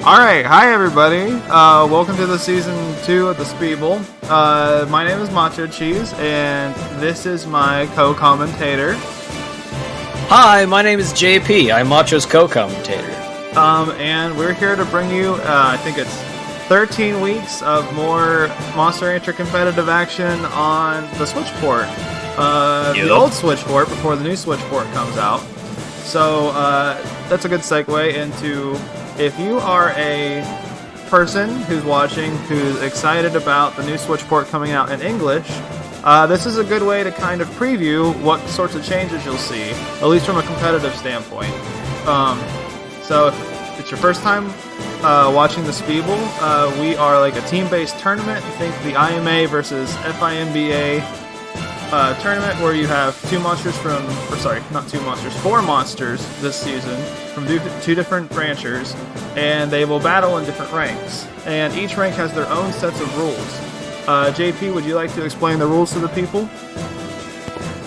Alright, hi everybody. Welcome to the season 2 of the SPBL. My name is MachoCheeze, and this is my co-commentator. Hi, my name is JP. I'm Macho's co-commentator. And we're here to bring you, I think it's 13 weeks of more Monster Rancher competitive action on the Switch port. The old Switch port before the new Switch port comes out. So, that's a good segue into... If you are a person who's watching, who's excited about the new Switch port coming out in English, this is a good way to kind of preview what sorts of changes you'll see, at least from a competitive standpoint. So if it's your first time watching the SPBL, we are like a team-based tournament. Think the IMA versus FINBA tournament where you have four monsters this season from two different ranchers, and they will battle in different ranks. And each rank has their own sets of rules. JP, would you like to explain the rules to the people?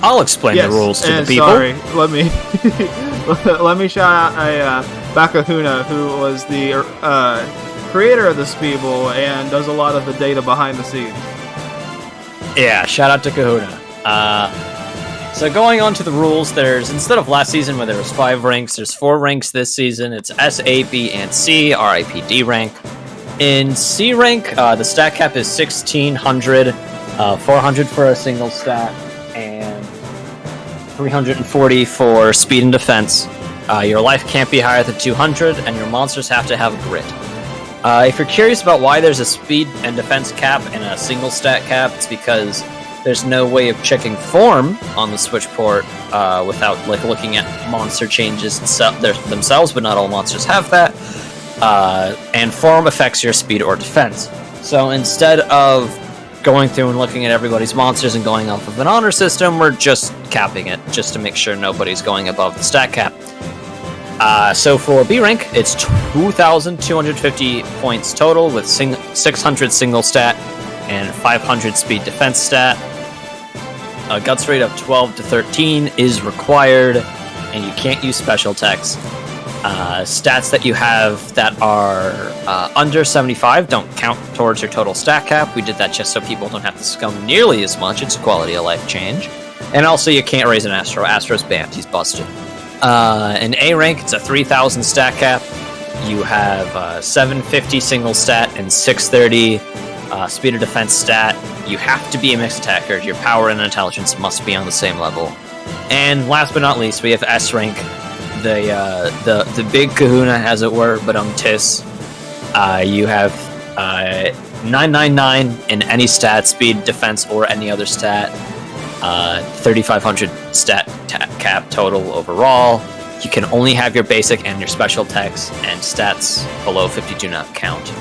I'll explain the rules to the people. Sorry, let me shout out Bakuhuna, who was the creator of the SPBL and does a lot of the data behind the scenes. Yeah, shout out to Kahuna. So going on to the rules, instead of last season where there was 5 ranks, there's 4 ranks this season. It's S, A, B, and C, RIP D rank. In C rank, the stat cap is 1600, 400 for a single stat, and 340 for speed and defense. Your life can't be higher than 200, and your monsters have to have a grit. If you're curious about why there's a speed and defense cap and a single stat cap, it's because there's no way of checking form on the Switch port without looking at monster changes themselves, but not all monsters have that. And form affects your speed or defense. So instead of going through and looking at everybody's monsters and going off of an honor system, we're just capping it, just to make sure nobody's going above the stat cap. So for B rank, it's 2,250 points total with 600 single stat and 500 speed defense stat. A guts rate of 12 to 13 is required, and you can't use special text. Stats that you have that are under 75 don't count towards your total stat cap. We did that just so people don't have to scum nearly as much. It's a quality of life change. And also, you can't raise an Astro. Astro's banned. He's busted. In A rank, it's a 3,000 stat cap. You have 750 single stat and 630 speed of defense stat. You have to be a mixed attacker. Your power and intelligence must be on the same level. And last but not least, we have S rank, the big Kahuna, as it were, but tis. You have 999 in any stat, speed, defense, or any other stat. 3,500 stat cap total overall. You can only have your basic and your special text, and stats below 50 do not count.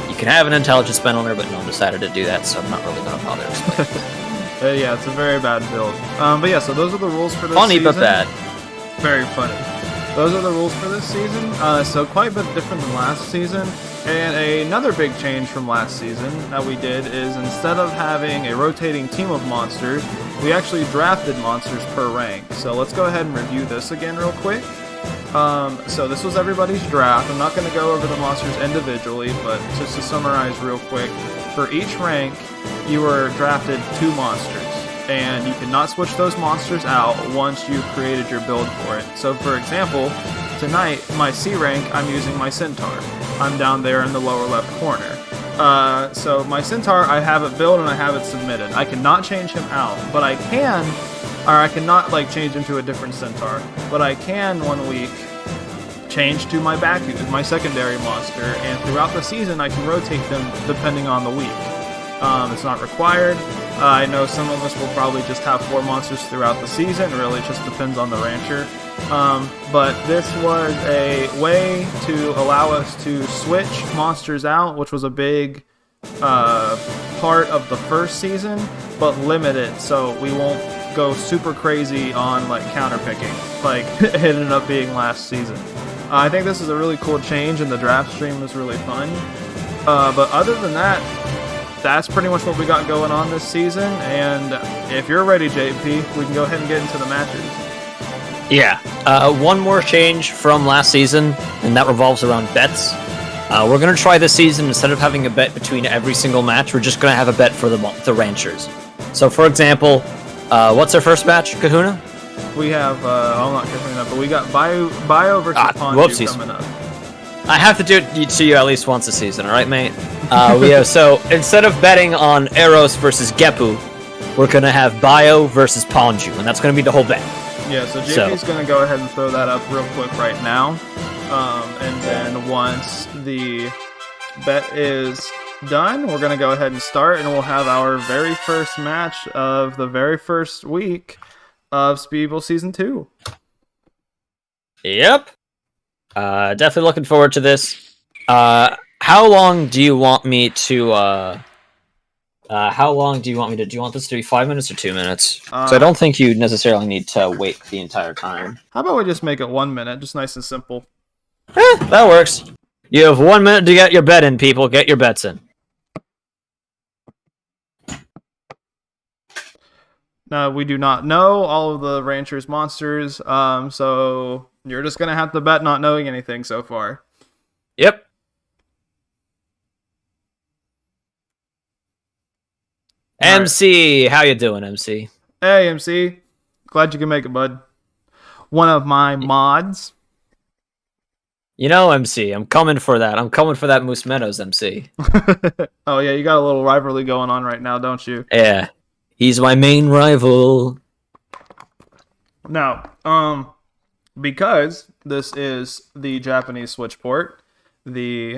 You can have an intelligence penalty, but no one decided to do that, so I'm not really going to bother explaining. Yeah, it's a very bad build. But yeah, so those are the rules for this funny, season. Funny, but bad. Very funny. Those are the rules for this season, so quite a bit different than last season. And another big change from last season that we did is instead of having a rotating team of monsters, we actually drafted monsters per rank. So let's go ahead and review this again real quick. So this was everybody's draft. I'm not going to go over the monsters individually, but just to summarize real quick, for each rank, you were drafted 2 monsters, and you cannot switch those monsters out once you've created your build for it. So for example, tonight, my C rank, I'm using my Centaur. I'm down there in the lower left corner. So my Centaur, I have it built and I have it submitted. I cannot change him out, but I cannot change him to a different Centaur, but I can 1 week change to my Baku, my secondary monster, and throughout the season I can rotate them depending on the week. It's not required. I know some of us will probably just have 4 monsters throughout the season. It really just depends on the rancher. But this was a way to allow us to switch monsters out, which was a big part of the first season, but limit it so we won't go super crazy on counter picking like it ended up being last season. I think this is a really cool change, and the draft stream was really fun. But other than that, that's pretty much what we got going on this season, and if you're ready, JP, we can go ahead and get into the matches. Yeah. One more change from last season, and that revolves around bets. We're gonna try this season, instead of having a bet between every single match, we're just gonna have a bet for the ranchers. So, for example, what's our first match, Kahuna? We have, I'm not Kahuna, but we got Bio versus Ponju coming up. I have to do it to you at least once a season, alright, mate? So, instead of betting on Eros versus Gepu, we're gonna have Bio versus Ponju, and that's gonna be the whole bet. Yeah, so JP's gonna go ahead and throw that up real quick right now. And then once the bet is done, we're going to go ahead and start, and we'll have our very first match of the very first week of SPBL Season 2. Yep. Definitely looking forward to this. How long do you want me to... do you want this to be 5 minutes or 2 minutes? So I don't think you necessarily need to wait the entire time. How about we just make it 1 minute, just nice and simple. That works. You have 1 minute to get your bet in, people. Get your bets in. Now, we do not know all of the Ranchers monsters, so you're just going to have to bet not knowing anything so far. Yep. All MC, how you doing, MC? Hey, MC. Glad you can make it, bud. One of my mods. You know, MC, I'm coming for that. I'm coming for that Moose Meadows, MC. Oh, yeah, you got a little rivalry going on right now, don't you? Yeah. He's my main rival. Now, because this is the Japanese Switch port, everything's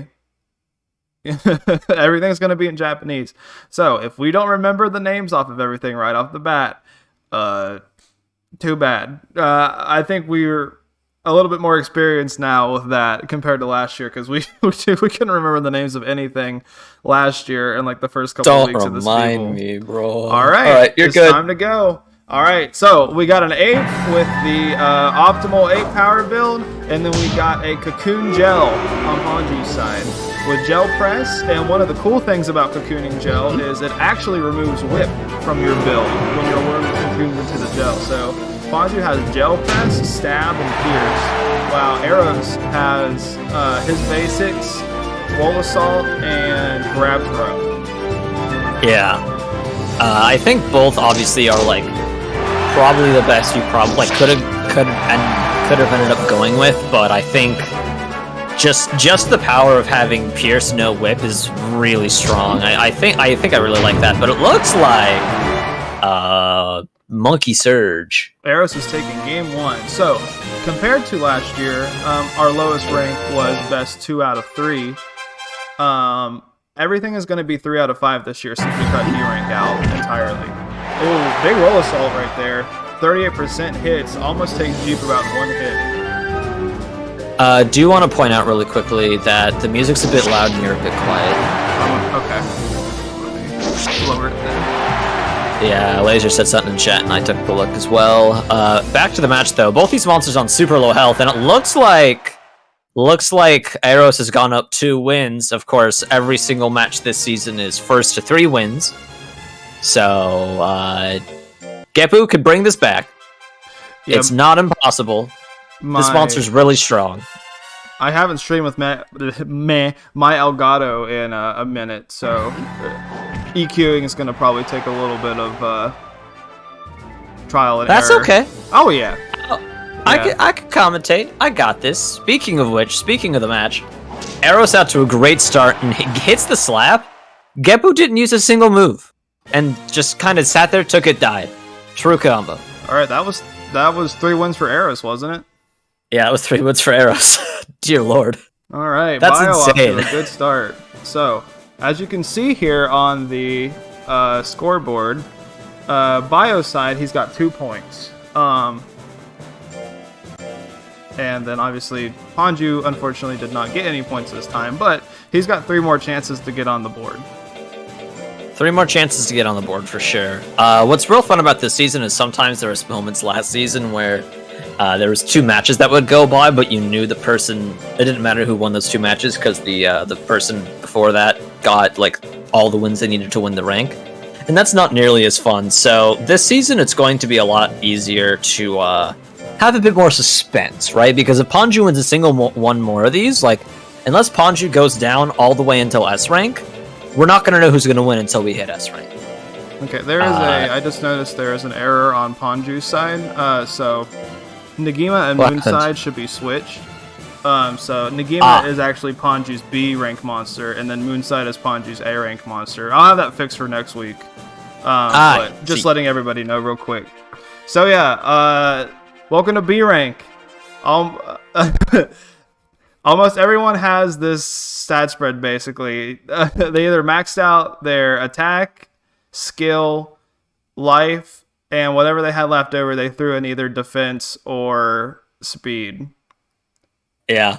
going to be in Japanese. So, if we don't remember the names off of everything right off the bat, too bad. I think we're a little bit more experienced now with that compared to last year, because we couldn't remember the names of anything last year in like the first couple of weeks of the season. Don't remind me, bro. All right, you're it's good. Time to go. All right, so we got an 8 with the optimal 8 power build, and then we got a Cocoon Gel on Hanji's side with Gel Press. And one of the cool things about Cocooning Gel is it actually removes whip from your build when your worm cocoons into the gel. So Ponju has Gel Press, Stab, and Pierce, while Eros has his basics, Roll Assault, and Grab Throw. Yeah. I think both obviously are like probably the best you probably could have ended up going with, but I think just the power of having Pierce no whip is really strong. I think I really like that, but it looks like Monkey Surge. Eros is taking game 1. So, compared to last year, our lowest rank was best 2 out of 3. Everything is going to be 3 out of 5 this year since we cut D-rank out entirely. Ooh, big roll assault right there. 38% hits, almost takes Jeep about 1 hit. Do you want to point out really quickly that the music's a bit loud and you're a bit quiet? Okay. Let me lower it then. Yeah, Laser said something in chat and I took a look as well. Back to the match though. Both these monsters on super low health, and it looks like Eros has gone up 2 wins. Of course, every single match this season is first to 3 wins. So, Gepu could bring this back. Yep. It's not impossible. This monster's really strong. I haven't streamed with my Elgato in a minute, so EQing is going to probably take a little bit of trial and error. That's okay. Oh, yeah. I could commentate. I got this. Speaking of which, speaking of the match, Eros out to a great start and hits the slap. Gepu didn't use a single move and just kind of sat there, took it, died. True combo. All right, that was 3 wins for Eros, wasn't it? Yeah, it was 3 wins for Eros. Dear Lord. All right, that's Bio insane. Off to a good start. So, as you can see here on the scoreboard, Bio's side, he's got 2 points. And then obviously Ponju unfortunately did not get any points this time, but he's got 3 more chances to get on the board. 3 more chances to get on the board for sure. What's real fun about this season is sometimes there was moments last season where there was 2 matches that would go by, but you knew the person. It didn't matter who won those 2 matches because the person before that got like all the wins they needed to win the rank, and that's not nearly as fun. So this season it's going to be a lot easier to have a bit more suspense, right? Because if Ponju wins a single one more of these, like unless Ponju goes down all the way until S rank, we're not gonna know who's gonna win until we hit S rank. Okay, there is I just noticed there is an error on Ponju's side. So Nagima and Moonside should be switched. So Nagima is actually Ponju's B rank monster, and then Moonside is Ponju's A rank monster. I'll have that fixed for next week. But just letting everybody know real quick. So yeah, welcome to B rank. Almost everyone has this stat spread basically. They either maxed out their attack, skill, life, and whatever they had left over, they threw in either defense or speed. Yeah,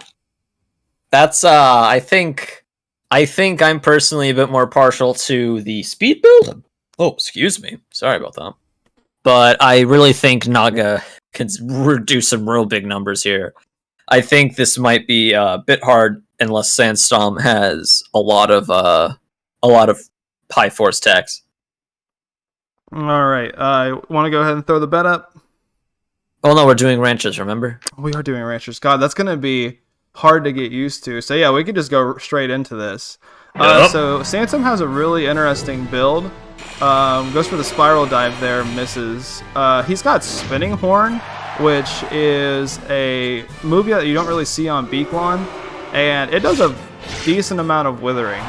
that's I think I'm personally a bit more partial to the speed build. Oh, excuse me, sorry about that. But I really think Naga can reduce some real big numbers here. I think this might be a bit hard unless Sandstorm has a lot of high force techs. All right, want to go ahead and throw the bet up? Oh no, we're doing ranches, remember? We are doing ranchers. God, that's going to be hard to get used to. So yeah, we could just go straight into this. So Sansom has a really interesting build. Goes for the spiral dive there, misses. He's got Spinning Horn, which is a move that you don't really see on Beaklon, and it does a decent amount of withering.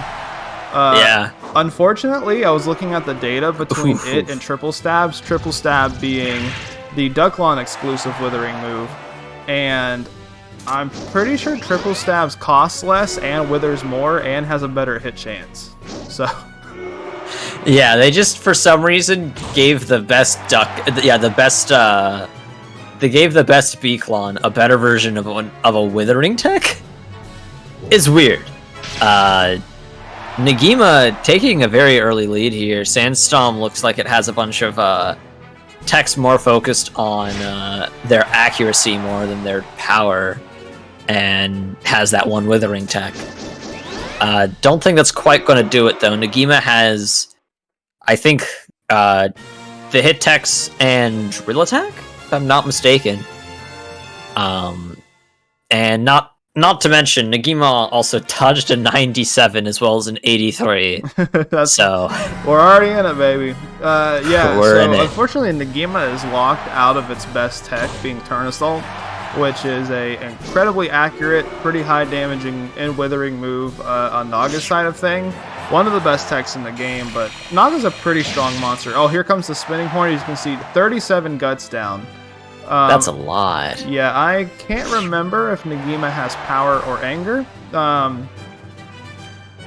Yeah. Unfortunately, I was looking at the data between it and Triple Stabs, Triple Stab being the Ducklon exclusive withering move, and I'm pretty sure Triple Stabs costs less and withers more and has a better hit chance. So yeah, they just for some reason gave the best they gave the best Beaklon a better version of a withering tech. It's weird. Nagima taking a very early lead here. Sandstorm looks like it has a bunch of techs more focused on their accuracy more than their power, and has that one withering tech. Don't think that's quite going to do it though. Nagima has, I think, the hit techs and drill attack, if I'm not mistaken. And not to mention, Nagima also touched a 97 as well as an 83. So we're already in it, baby. Yeah. We're in it. Unfortunately, Nagima is locked out of its best tech, being Turn Assault, which is a incredibly accurate, pretty high damaging and withering move on Naga's side of thing. One of the best techs in the game, but Naga's a pretty strong monster. Oh, here comes the Spinning Horn. You can see 37 guts down. That's a lot. Yeah, I can't remember if Nagima has power or anger.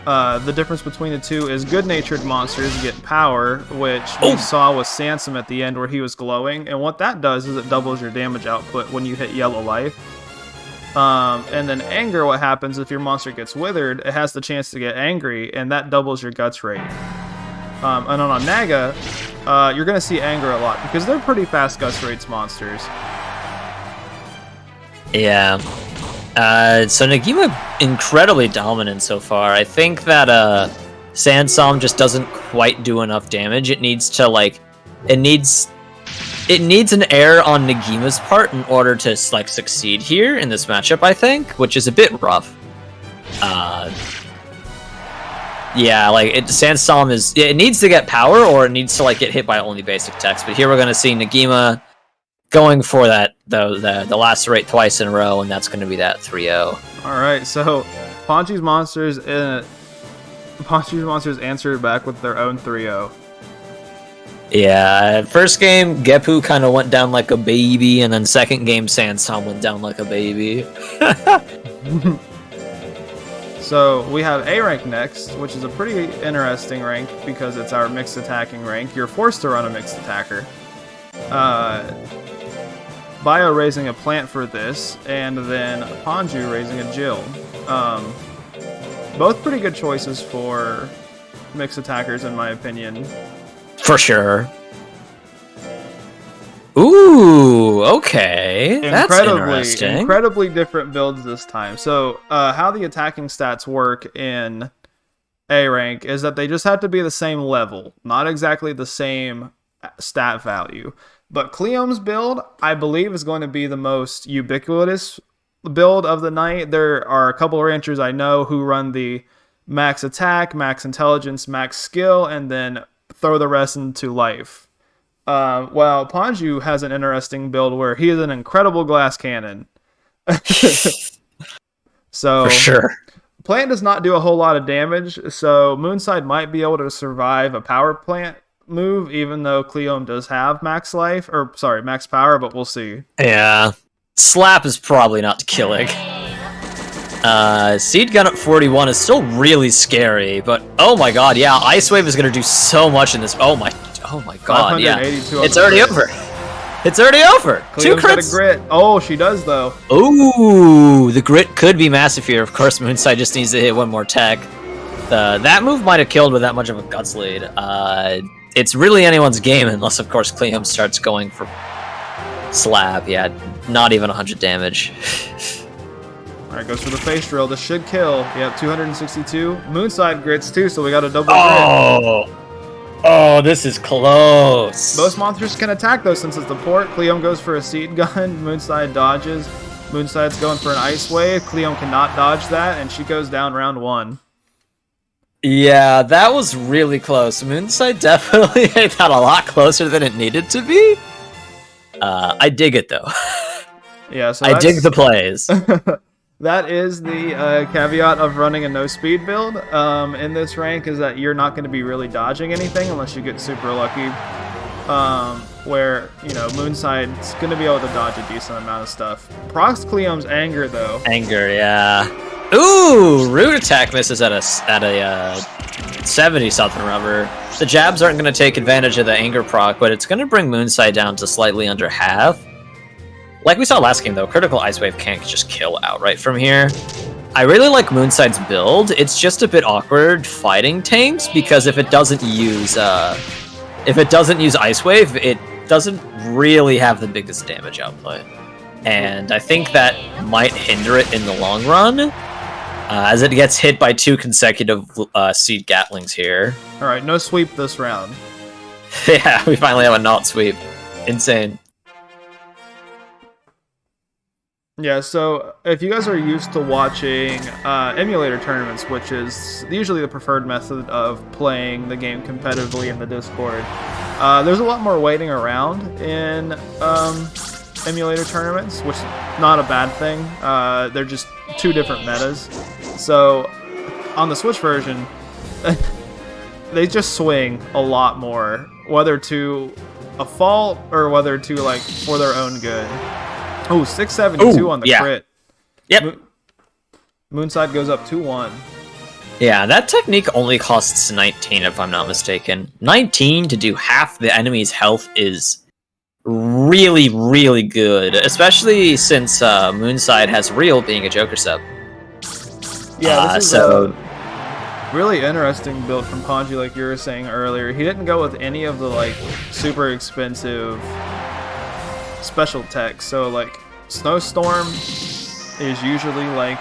The difference between the two is good-natured monsters get power, which we saw with Sansom at the end where he was glowing. And what that does is it doubles your damage output when you hit yellow life. And then anger, what happens if your monster gets withered, it has the chance to get angry, and that doubles your guts rate. And on Naga, you're going to see anger a lot, because they're pretty fast guts rates monsters. Yeah. So Nagima incredibly dominant so far. I think that Sansom just doesn't quite do enough damage. It needs to it needs an error on Nagima's part in order to succeed here in this matchup, I think, which is a bit rough. Yeah, Sandstorm it needs to get power, or it needs to get hit by only basic techs. But here we're gonna see Nagima going for that the lacerate twice in a row, and that's gonna be that 3-0. All right, so Ponchi's monsters answered back with their own 3-0. Yeah, first game Gepu kind of went down like a baby, and then second game Sandstorm went down like a baby. So we have A rank next, which is a pretty interesting rank because it's our mixed attacking rank. You're forced to run a mixed attacker. Bio raising a plant for this, and then Ponju raising a Jill. Both pretty good choices for mixed attackers, in my opinion. For sure. Ooh, okay. That's interesting. Incredibly different builds this time. So, how the attacking stats work in A rank is that they just have to be the same level, not exactly the same stat value. But Cleom's build, I believe, is going to be the most ubiquitous build of the night. There are a couple of ranchers I know who run the max attack, max intelligence, max skill, and then throw the rest into life. While Ponju has an interesting build where he is an incredible glass cannon. So For sure. Plant does not do a whole lot of damage, so Moonside might be able to survive a power plant move, even though Cleom does have max power, but we'll see. Yeah. Slap is probably not killing. Seed Gun at 41 is still really scary, but oh my god, yeah, Ice Wave is gonna do so much in this. Oh my god, yeah. It's already over. It's already over. Cleom's 2 crits. got a grit. Oh, she does though. Ooh, the grit could be massive here. Of course, Moonside just needs to hit one more tech. That move might have killed with that much of a guts lead. It's really anyone's game unless, of course, Cleom starts going for slap. Yeah, not even 100 damage. Alright, goes for the face drill. This should kill. Yep, 262. Moonside grits too, so we got a double grit. Oh, this is close. Most monsters can attack though since it's the port. Cleom goes for a seed gun. Moonside dodges. Moonside's going for an ice wave. Cleom cannot dodge that, and she goes down round 1. Yeah, that was really close. Moonside definitely hit that a lot closer than it needed to be. I dig it though. Yeah, so I dig the plays. That is the caveat of running a no-speed build in this rank, is that you're not going to be really dodging anything unless you get super lucky. Where, you know, Moonside's going to be able to dodge a decent amount of stuff. Procs Cleom's Anger, though. Anger, yeah. Ooh, Root Attack misses at a 70-something rubber. The jabs aren't going to take advantage of the Anger proc, but it's going to bring Moonside down to slightly under half. Like we saw last game, though, Critical Ice Wave can't just kill outright from here. I really like Moonside's build. It's just a bit awkward fighting tanks, because if it doesn't use Ice Wave, it doesn't really have the biggest damage output. And I think that might hinder it in the long run, as it gets hit by 2 consecutive Seed Gatlings here. Alright, no sweep this round. Yeah, we finally have a not sweep. Insane. Yeah, so if you guys are used to watching emulator tournaments, which is usually the preferred method of playing the game competitively in the Discord, there's a lot more waiting around in emulator tournaments, which is not a bad thing. They're just 2 different metas. So on the Switch version, they just swing a lot more, whether to a fault or whether to, like, for their own good. Oh, 672 on the crit. Yep. Moonside goes up 2-1. Yeah, that technique only costs 19, if I'm not mistaken. 19 to do half the enemy's health is really, really good, especially since Moonside has Real being a Joker sub. Yeah, this is a really interesting build from Ponji, like you were saying earlier. He didn't go with any of the, like, super expensive special tech, so like Snowstorm is usually like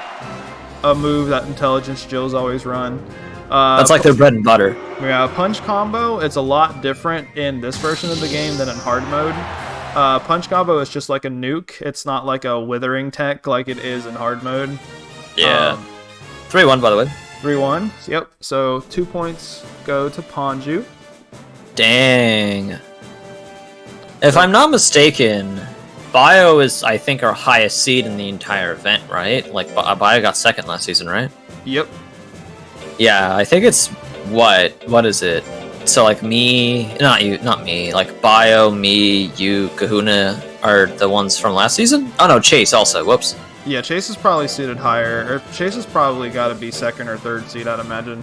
a move that Intelligence Jills always run. That's like their bread and butter. Yeah, Punch Combo, it's a lot different in this version of the game than in hard mode. Punch Combo is just like a nuke. It's not like a withering tech like it is in hard mode. Yeah. 3-1, by the way. 3-1, yep. So 2 points go to Ponju. Dang. If I'm not mistaken, Bio is, I think, our highest seed in the entire event, right? Like, Bio got 2nd last season, right? Yep. Yeah, I think it's, what is it? So, like, not me, like, Bio, me, you, Kahuna are the ones from last season? Oh, no, Chase also, whoops. Yeah, Chase is probably seeded higher. Or Chase has probably got to be 2nd or 3rd seed, I'd imagine.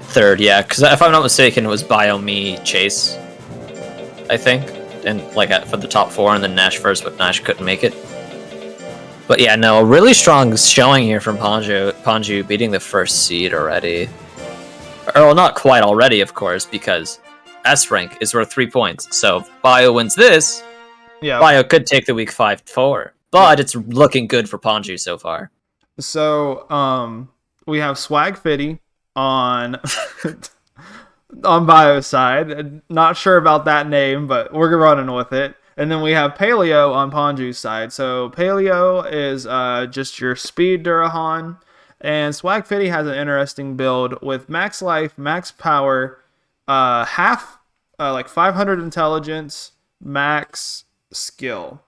3rd, yeah, because if I'm not mistaken, it was Bio, me, Chase, I think. And like for the top 4, and then Nash first, but Nash couldn't make it. But yeah, no, a really strong showing here from Ponju beating the 1st seed already. Or well, not quite already, of course, because S rank is worth 3 points. So if Bio wins this, yeah, Bio could take the week 5-4. But it's looking good for Ponju so far. So we have Swag Fitty on on Bio's side. Not sure about that name, but we're running with it. And then we have Paleo on Ponju's side. So Paleo is just your speed Durahan. And Swag Fitty has an interesting build with max life, max power, like 500 intelligence, max skill.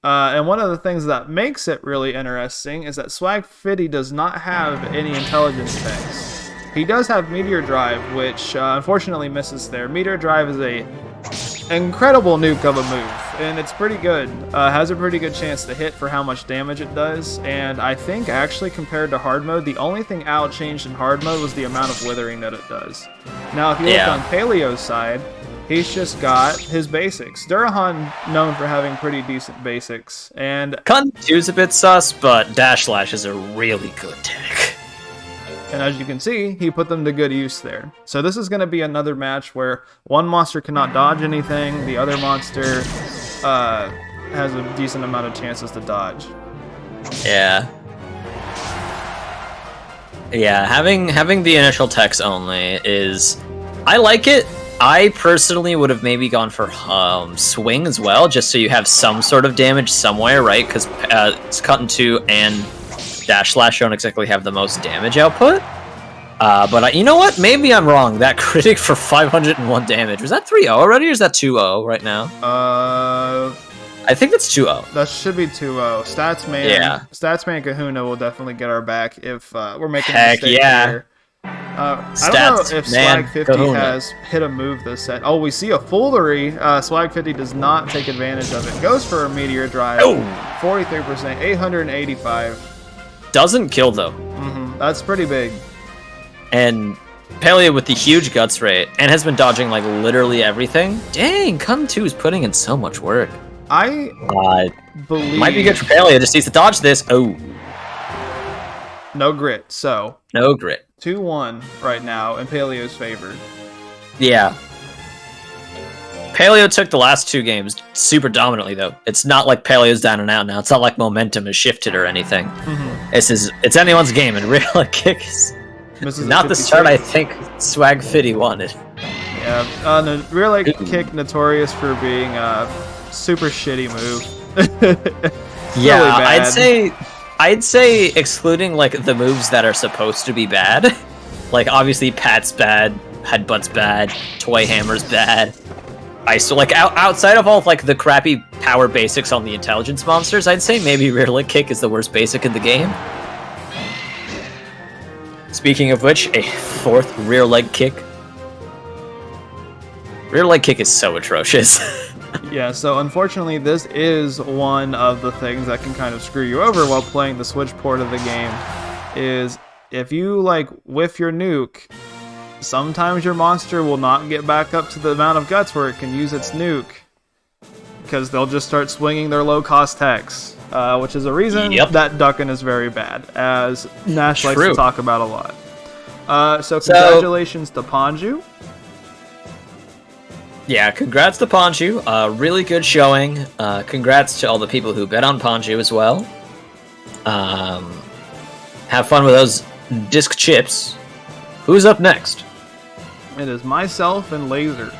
And one of the things that makes it really interesting is that Swag Fitty does not have any intelligence specs. He does have Meteor Drive, which unfortunately misses there. Meteor Drive is a incredible nuke of a move, and it's pretty good. Has a pretty good chance to hit for how much damage it does, and I think actually compared to hard mode, the only thing Al changed in hard mode was the amount of withering that it does. Now, if you look on Paleo's side, he's just got his basics. Durahan known for having pretty decent basics, and Cotton 2's a bit sus, but Dash Slash is a really good tech. And as you can see, he put them to good use there. So this is going to be another match where one monster cannot dodge anything, the other monster has a decent amount of chances to dodge. Yeah. Yeah, having the initial techs only is... I like it. I personally would have maybe gone for swing as well, just so you have some sort of damage somewhere, right? Because Cotton 2 and Dash Slash don't exactly have the most damage output. But you know what? Maybe I'm wrong. That critic for 501 damage. Was that 3-0 already, or is that 2-0 right now? I think that's 2-0. That should be 2-0. Statsman Kahuna will definitely get our back if we're making a mistake here. I don't know if Swag 50 has hit a move this set. Oh, we see a foolery. Swag 50 does not take advantage of it. Goes for a Meteor Drive. 43%, 885. Doesn't kill though. That's pretty big. And Paleo with the huge guts rate and has been dodging like literally everything. Dang, Cotton 2 is putting in so much work. I believe might be good for Paleo. Just needs to dodge this. Oh, no grit. So no grit. 2-1 right now in Paleo's favor. Yeah. Paleo took the last two games super dominantly, though. It's not like Paleo's down and out now. It's not like momentum has shifted or anything. It's anyone's game, and real light kick is not the start I think Swag Fitty wanted. Yeah, the real light kick notorious for being a super shitty move. Yeah, really I'd say excluding like the moves that are supposed to be bad, like obviously Pat's bad, Headbutt's bad, Toy Hammer's bad. Outside of all of, like the crappy power basics on the intelligence monsters, I'd say maybe rear leg kick is the worst basic in the game. Speaking of which, a fourth rear leg kick. Rear leg kick is so atrocious. Yeah, so unfortunately this is one of the things that can kind of screw you over while playing the Switch port of the game, is if you like whiff your nuke, sometimes your monster will not get back up to the amount of guts where it can use its nuke, because they'll just start swinging their low-cost techs, which is a reason that Ducken is very bad, as Nash likes to talk about a lot. So congratulations to Ponju. Yeah, congrats to Ponju. Really good showing. Congrats to all the people who bet on Ponju as well. Have fun with those disc chips. Who's up next? It is myself and Laser.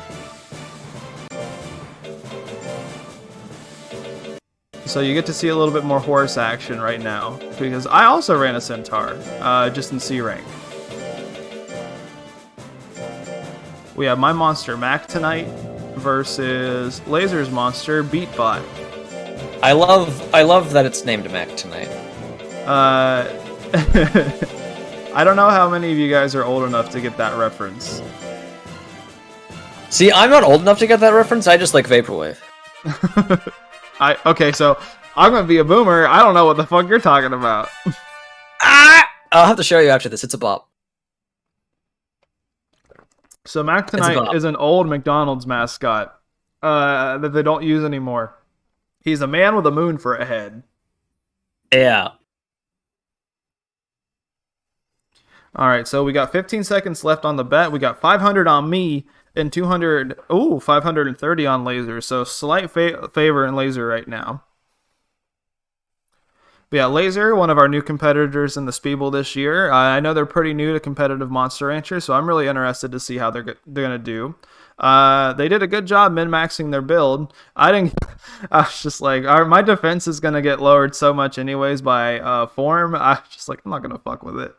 So you get to see a little bit more horse action right now, because I also ran a Centaur, just in C rank. We have my monster Mac tonight versus Laser's monster Beatbot. I love that it's named Mac tonight. I don't know how many of you guys are old enough to get that reference. See, I'm not old enough to get that reference. I just like Vaporwave. Okay, so I'm gonna be a boomer. I don't know what the fuck you're talking about. I'll have to show you after this. It's a bop. So Mac tonight is an old McDonald's mascot that they don't use anymore. He's a man with a moon for a head. Yeah. Alright, so we got 15 seconds left on the bet. We got 500 on me and 530 on Laser. So slight favor in Laser right now. But yeah, Laser, one of our new competitors in the SPBL this year. I know they're pretty new to competitive Monster Rancher, so I'm really interested to see how they're going to do. They did a good job min-maxing their build. I was just like, my defense is going to get lowered so much anyways by form. I was just like, I'm not going to fuck with it.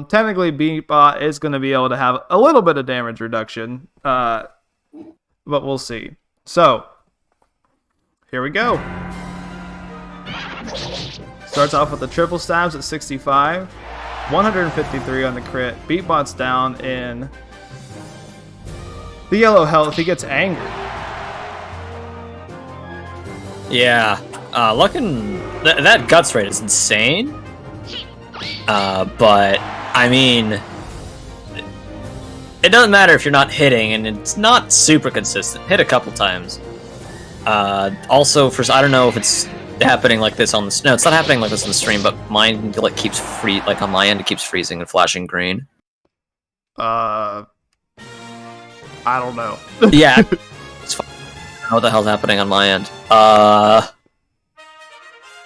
Technically, Beatbot is going to be able to have a little bit of damage reduction, but we'll see. So, here we go. Starts off with the triple stabs at 65, 153 on the crit. Beatbot's down in the yellow health. He gets angry. Yeah, looking that guts rate is insane. But I mean, it doesn't matter if you're not hitting, and it's not super consistent. Hit a couple times. Also, I don't know if it's happening like this on the no, it's not happening like this on the stream, but mine like keeps like on my end it keeps freezing and flashing green. I don't know. Yeah, it's fine. I don't know what the hell's happening on my end.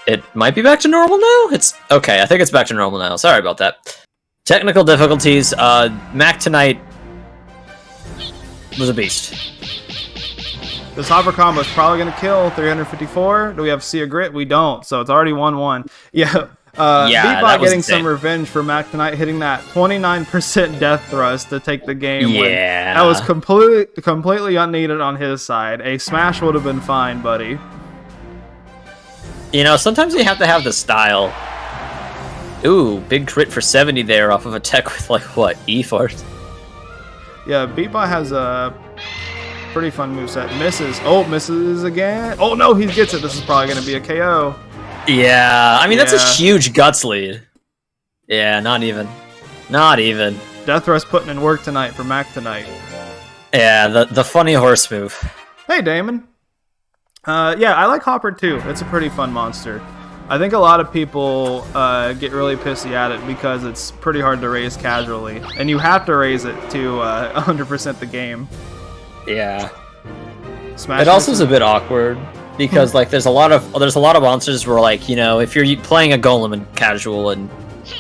It might be back to normal now? It's okay, I think it's back to normal now. Sorry about that. Technical difficulties. Mac tonight was a beast. This hopper combo is probably going to kill 354. Do we have Sea of Grit? We don't, so it's already 1-1. Yeah, Beatbot getting some revenge for Mac tonight, hitting that 29% death thrust to take the game. Yeah. That was completely unneeded on his side. A smash would have been fine, buddy. You know, sometimes you have to have the style. Ooh, big crit for 70 there off of a tech with, like, what, E-Force? Yeah, Beatbot has a pretty fun moveset. Misses. Oh, misses again. Oh, no, he gets it. This is probably going to be a KO. Yeah, I mean, that's a huge guts lead. Yeah, not even. Not even. Death Thrust putting in work tonight for Mac tonight. Yeah, the funny horse move. Hey, Damon. Yeah, I like Hopper too. It's a pretty fun monster. I think a lot of people get really pissy at it because it's pretty hard to raise casually, and you have to raise it to 100% the game. Yeah. Smash it also is a bit awkward because like there's a lot of monsters where like, you know, if you're playing a golem in casual and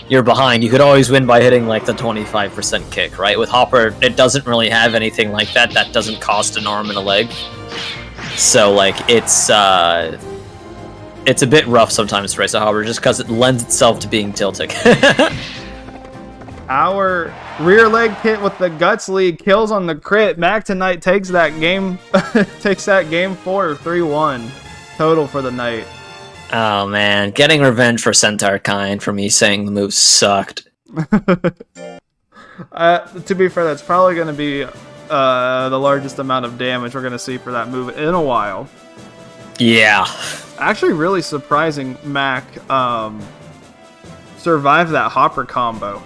you're behind, you could always win by hitting like the 25% kick, right? With Hopper, it doesn't really have anything like that. That doesn't cost an arm and a leg. So like it's a bit rough sometimes to race a Hopper just because it lends itself to being tilting. Our rear leg hit with the guts lead kills on the crit. Mac tonight takes that game 4 3-1 total for the night. Oh man, getting revenge for Centaur Kind for me saying the move sucked. To be fair, that's probably going to be the largest amount of damage we're going to see for that move in a while. Yeah. Actually, really surprising Mac survived that Hopper combo.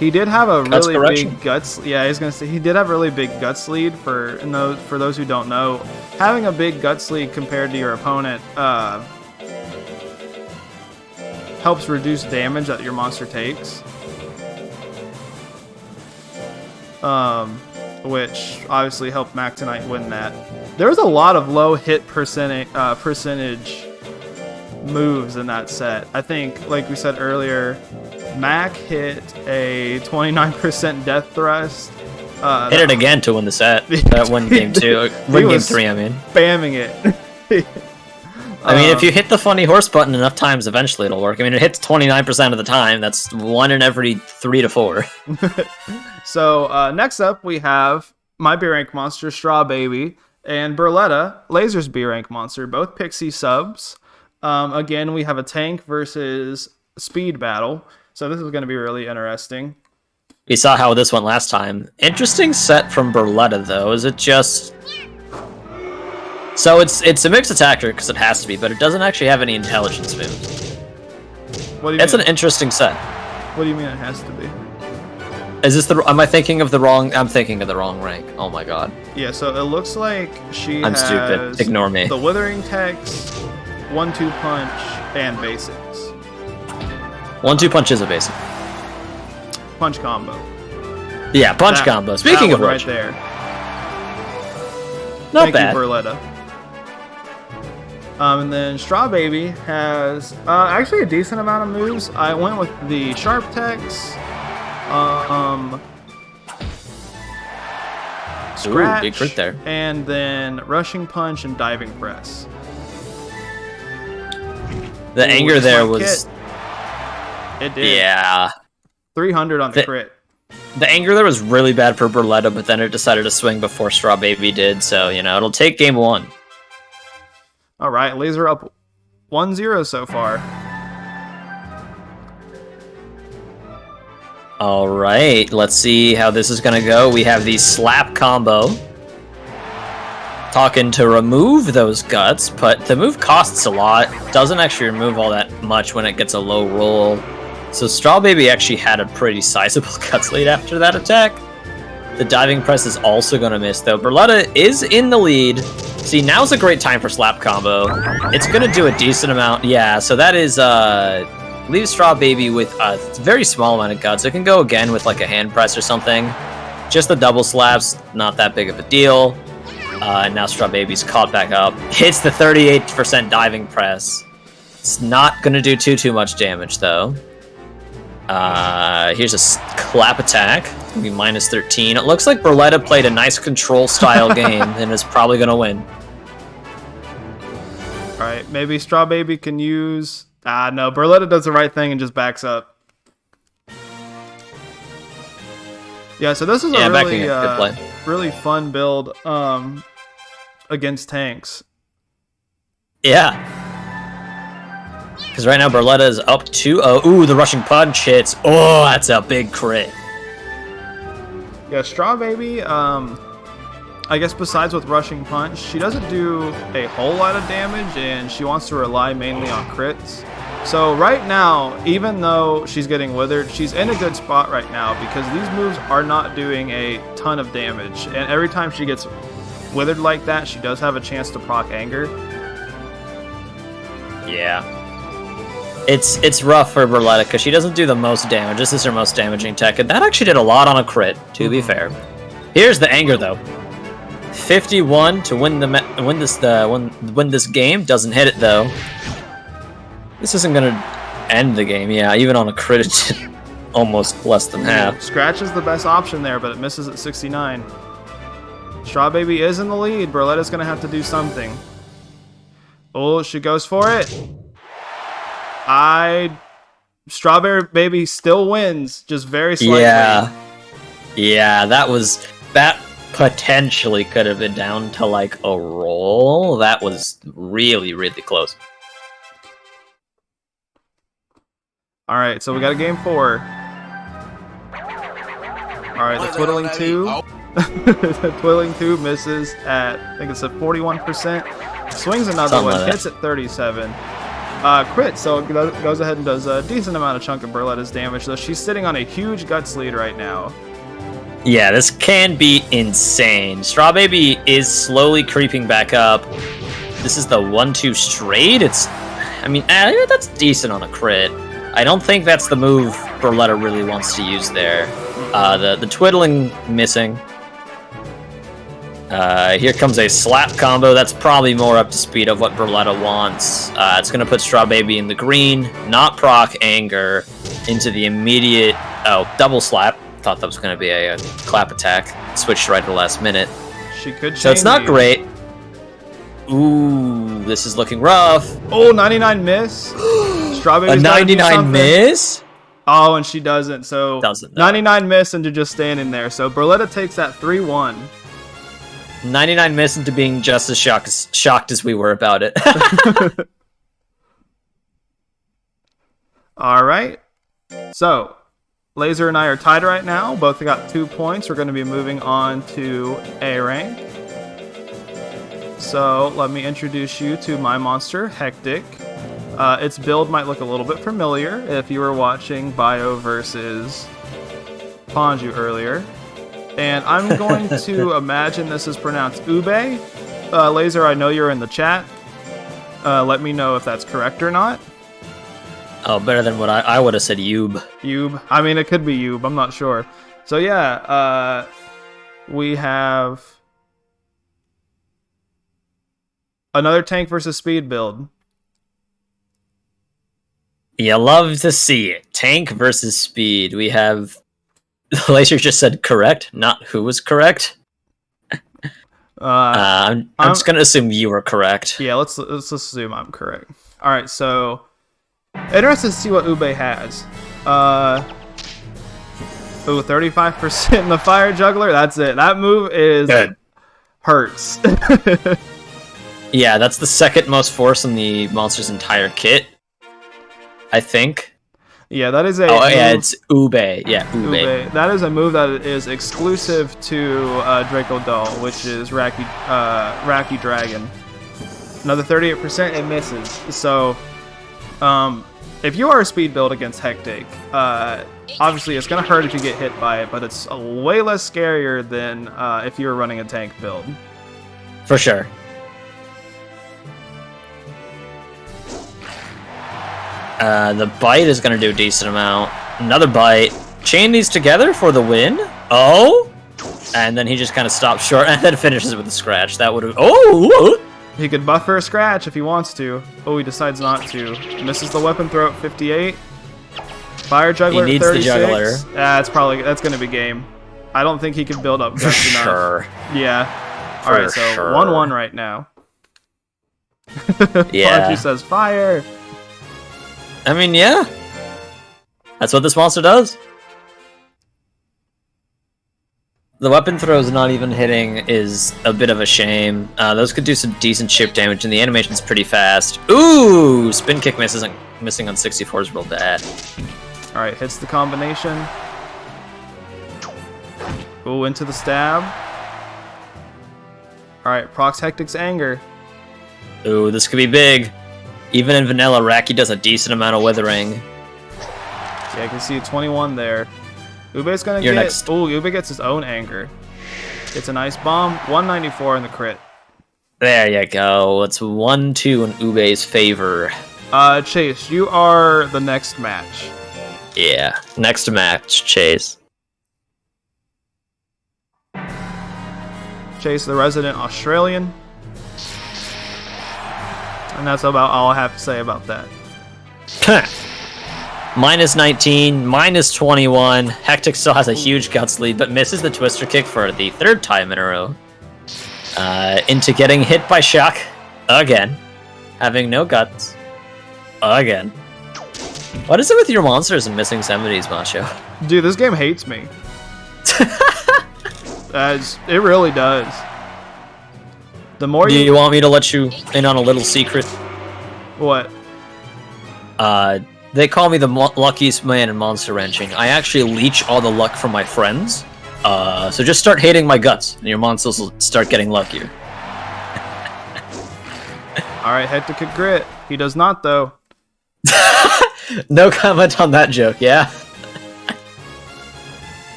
He did have a really big guts. Yeah, I was gonna say he did have a really big guts lead. For those who don't know, having a big guts lead compared to your opponent helps reduce damage that your monster takes. Which obviously helped Mac tonight win that. There was a lot of low hit percentage moves in that set. I think, like we said earlier, Mac hit a 29% death thrust. Hit it again to win the set. That win game 2. Win game 3, I mean. Spamming it. I mean, if you hit the funny horse button enough times, eventually it'll work. I mean, it hits 29% of the time. That's 1 in every 3 to 4. So, next up, we have my B-Rank monster, Straw Baby, and Burletta, Laser's B-Rank monster, both Pixie subs. Again, we have a tank versus speed battle. So this is going to be really interesting. We saw how this went last time. Interesting set from Burletta, though. Is it just... So it's a mixed attacker, because it has to be, but it doesn't actually have any intelligence moves. What do you mean? It's an interesting set. What do you mean it has to be? Is this am I thinking of the wrong... I'm thinking of the wrong rank. Oh my god. Yeah, so it looks like I'm stupid. Ignore me. The Withering Text, 1-2 Punch, and Basics. 1-2 Punch is a basic. Punch combo. Yeah, punch combo. Speaking of which, right there. Not bad. Thank you, Burletta. And then Straw Baby has actually a decent amount of moves. I went with the Sharp Text. Scratch, big crit there. and then rushing punch and diving press. The anger there was... It did. Yeah. 300 on the crit. The anger there was really bad for Berletta, but then it decided to swing before Straw Baby did, so, you know, it'll take game 1. All right, Laser up 1-0 so far. All right, let's see how this is going to go. We have the slap combo. Talking to remove those guts, but the move costs a lot. Doesn't actually remove all that much when it gets a low roll. So Straw Baby actually had a pretty sizable guts lead after that attack. The diving press is also going to miss, though. Berletta is in the lead. See, now's a great time for slap combo. It's going to do a decent amount. Yeah, so that is... leave Straw Baby with a very small amount of guts. It can go again with like a hand press or something. Just the double slaps, not that big of a deal. And now Straw Baby's caught back up. Hits the 38% diving press. It's not going to do too much damage, though. Here's a clap attack. It's going to be minus 13. It looks like Berletta played a nice control-style game and is probably going to win. Alright, maybe Straw Baby can use... no, Berletta does the right thing and just backs up. Yeah, so this is a really, really fun build against tanks. Yeah. Because right now Berletta is up 2-0. Ooh, the rushing punch hits. Oh, that's a big crit. Yeah, Straw Baby, I guess besides with rushing punch, she doesn't do a whole lot of damage, and she wants to rely mainly on crits. So right now, even though she's getting withered, she's in a good spot right now because these moves are not doing a ton of damage. And every time she gets withered like that, she does have a chance to proc anger. Yeah. It's rough for Berletta because she doesn't do the most damage. This is her most damaging tech, and that actually did a lot on a crit, to be fair. Here's the anger, though. 51 to win this game. Doesn't hit it, though. This isn't going to end the game. Yeah, even on a crit, it did almost less than half. Scratch is the best option there, but it misses at 69. Straw Baby is in the lead. Berletta's going to have to do something. Oh, she goes for it. Strawberry Baby still wins, just very slightly. Yeah, that potentially could have been down to like a roll. That was really, really close. All right, so we got a game 4. All right, the Twiddling 2. The Twiddling 2 misses at, I think it's at 41%. Swings another one, hits at 37. Crit, so it goes ahead and does a decent amount of chunk of Berletta's damage, though she's sitting on a huge guts lead right now. Yeah, this can be insane. Straw Baby is slowly creeping back up. This is the 1-2 straight. That's decent on a crit. I don't think that's the move Berletta really wants to use there. The twiddling missing. Here comes a slap combo. That's probably more up to speed of what Berletta wants. It's going to put Straw Baby in the green, not proc anger, into the immediate... Oh, double slap. Thought that was going to be a clap attack. Switched right at the last minute. She could. So it's not great. Ooh, this is looking rough. Oh, 99 miss. Straw Baby's a 99 miss? Oh, and she doesn't. So 99 miss into just standing there. So Berletta takes that 3-1. 99 miss into being just as shocked as we were about it. All right. So Laser and I are tied right now. Both got 2 points. We're going to be moving on to A rank. So let me introduce you to my monster, Hectic. Its build might look a little bit familiar if you were watching Bio versus Ponju earlier. And I'm going to imagine this is pronounced Ube. Laser, I know you're in the chat. Let me know if that's correct or not. Oh, better than what I would have said Yube. Yube. I mean, it could be Yube. I'm not sure. So yeah, we have another tank versus speed build. You love to see it. Tank versus speed. We have... Laser just said correct, not who was correct. I'm just gonna assume you were correct. Yeah, let's assume I'm correct. All right, so interested to see what Ube has. 35% in the fire juggler. That's it. That move is Good. Hurts. Yeah, that's the second most force in the monster's entire kit, I think. Yeah, that is a. Oh yeah, it's Ube. Yeah, Ube. That is a move that is exclusive to Draco Doll, which is Raki Dragon. Another 38%, it misses. So, if you are a speed build against Hectic, obviously it's gonna hurt if you get hit by it, but it's way less scarier than if you were running a tank build. For sure. The bite is going to do a decent amount. Another bite. Chain these together for the win. Oh! And then he just kind of stops short and then finishes with a scratch. That would have... Oh! He could buffer a scratch if he wants to. Oh, he decides not to. Misses the weapon throw at 58. Fire juggler he at needs 36. the juggler. That's going to be game. I don't think he can build up guts enough. Sure. Yeah. Alright, so 1-1 right now. Yeah. Punchy says fire. I mean, yeah. That's what this monster does. The weapon throws not even hitting is a bit of a shame. Those could do some decent chip damage, and the animation's pretty fast. Ooh! Spin kick missing on 64 is real bad. Alright, hits the combination. Ooh, into the stab. Alright, procs Hectic's anger. Ooh, this could be big. Even in vanilla, Raki does a decent amount of withering. Yeah, I can see a 21 there. Ube's gonna You're get... next. Ooh, Ube gets his own anger. It's a nice bomb. 194 in the crit. There you go. It's 1-2 in Ube's favor. Chase, you are the next match. Yeah. Next match, Chase. Chase, the resident Australian. And that's about all I have to say about that. Minus 19, minus 21. Hectic still has a huge guts lead, but misses the twister kick for the third time in a row. Into getting hit by shock again. Having no guts again. What is it with your monsters and missing 70s, Macho? Dude, this game hates me. It really does. The more Do you want me to let you in on a little secret? What? They call me the luckiest man in monster wrenching. I actually leech all the luck from my friends. So just start hating my guts, and your monsters will start getting luckier. Alright, Hectic could grit. He does not, though. No comment on that joke, yeah?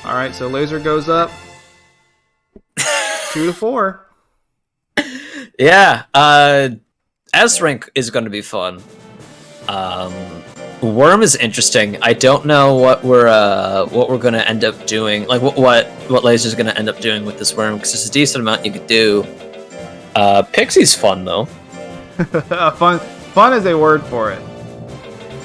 Alright, so laser goes up. 2-4. Yeah, S-Rank is going to be fun. Worm is interesting. I don't know what we're going to end up doing. Like, what Laser's going to end up doing with this Worm, because there's a decent amount you could do. Pixie's fun, though. Fun is a word for it.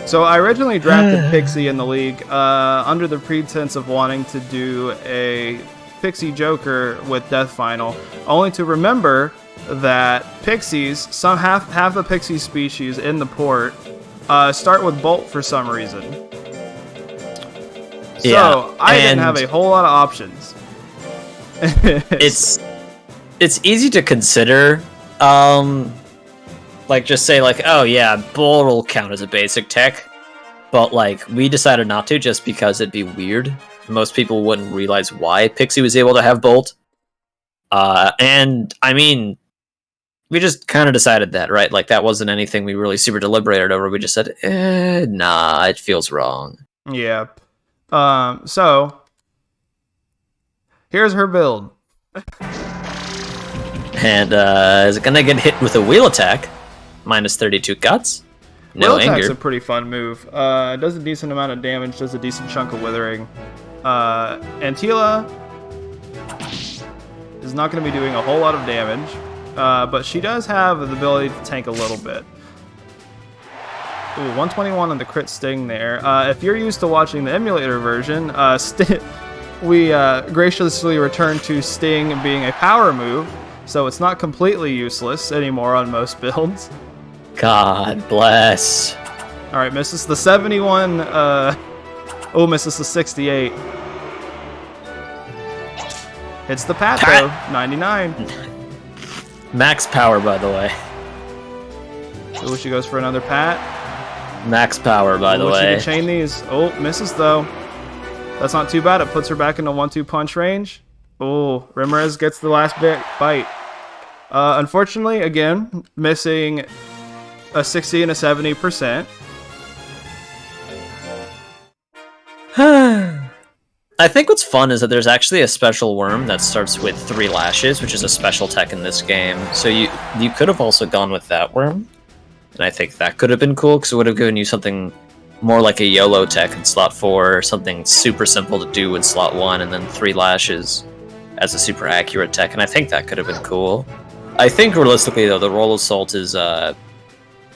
So I originally drafted Pixie in the league under the pretense of wanting to do a Pixie Joker with Death Final, only to remember that Pixies, half the Pixie species in the port, start with Bolt for some reason. So Yeah, I didn't have a whole lot of options. It's easy to consider. Like, just say, like, oh yeah, Bolt will count as a basic tech. But, like, we decided not to just because it'd be weird. Most people wouldn't realize why Pixie was able to have Bolt. And, I mean, we just kind of decided that, right? Like, that wasn't anything we really super deliberated over. We just said, nah, it feels wrong. Yeah. So, here's her build. And, is it gonna get hit with a wheel attack? Minus 32 guts. No Wheel attack's anger. a pretty fun move. It does a decent amount of damage, does a decent chunk of withering. Antila is not going to be doing a whole lot of damage, but she does have the ability to tank a little bit. Ooh, 121 on the crit sting there. If you're used to watching the emulator version, we graciously returned to Sting being a power move, so it's not completely useless anymore on most builds. God bless. Alright, misses the 71, misses the 68. Hits the pat, though, 99. Max power, by the way. Ooh, she goes for another pat. Max power, by the way. She can chain these. Oh, misses, though. That's not too bad. It puts her back into 1-2 punch range. Oh, Ramirez gets the last bite. Unfortunately, again, missing a 60 and a 70%. I think what's fun is that there's actually a special worm that starts with 3 lashes, which is a special tech in this game. So you could have also gone with that worm, and I think that could have been cool because it would have given you something more like a YOLO tech in slot 4, or something super simple to do in slot 1, and then 3 lashes as a super accurate tech, and I think that could have been cool. I think realistically though, the Roll Assault is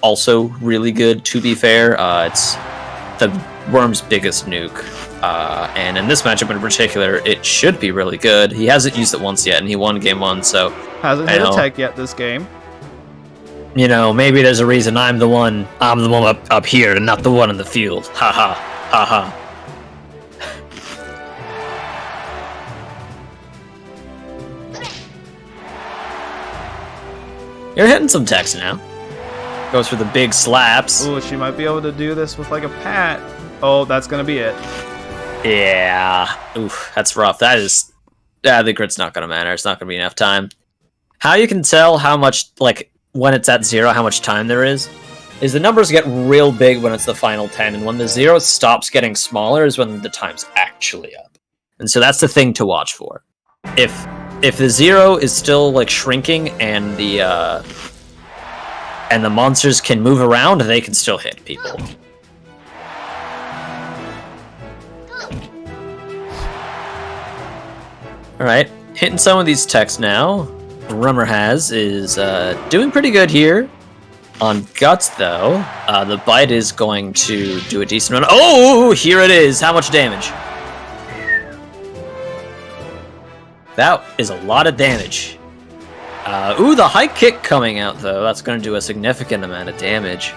also really good, to be fair. It's the worm's biggest nuke. And in this matchup in particular, it should be really good. He hasn't used it once yet, and he won game 1, so... Hasn't hit a tech yet this game. You know, maybe there's a reason I'm the one up here and not the one in the field. Haha. Haha. You're hitting some techs now. Goes for the big slaps. Ooh, she might be able to do this with like a pat. Oh, that's gonna be it. Yeah. Oof, that's rough. I think crit's not gonna matter. It's not gonna be enough time. How you can tell how much, like, when it's at 0, how much time there is the numbers get real big when it's the final 10, and when the 0 stops getting smaller is when the time's actually up. And so that's the thing to watch for. If the 0 is still, like, shrinking and the monsters can move around, they can still hit people. Alright, hitting some of these techs now. Rummer is doing pretty good here. On Guts, though, the bite is going to do a decent run. Oh, here it is! How much damage? That is a lot of damage. Ooh, the high kick coming out, though. That's going to do a significant amount of damage.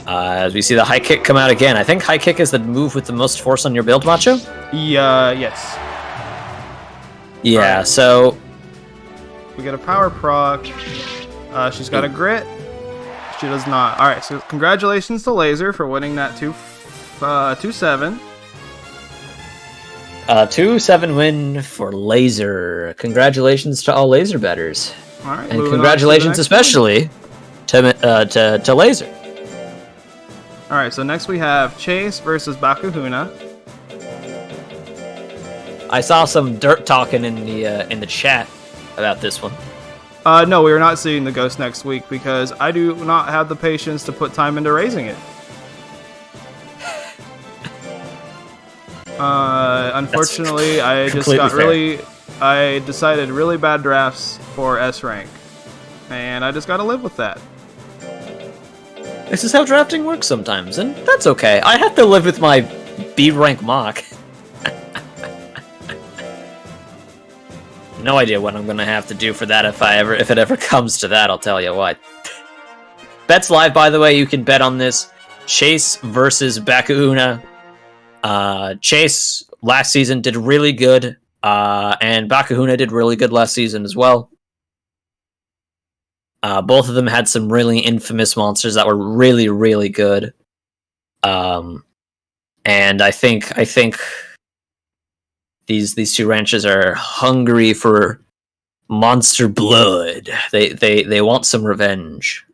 As we see the high kick come out again. I think high kick is the move with the most force on your build, Macho? Yes. Yeah, right. So... we get a power proc. She's got a grit. She does not. Alright, so congratulations to Laser for winning that 2-7. 2-7 win for Laser. Congratulations to all Laser bettors. Alright, and congratulations especially to Laser. Alright, so next we have Chase versus Bakuhuna. I saw some dirt talking in the chat about this one. No, we are not seeing the Ghost next week because I do not have the patience to put time into raising it. Unfortunately, I decided really bad drafts for S rank, and I just gotta live with that. This is how drafting works sometimes, and that's okay. I have to live with my B rank mock. No idea what I'm gonna have to do for that if it ever comes to that. I'll tell you what. Bets live, by the way. You can bet on this. Chase versus Bakuhuna. Chase last season did really good, and Bakuhuna did really good last season as well. Both of them had some really infamous monsters that were really, really good. And I think these two ranches are hungry for monster blood. They want some revenge.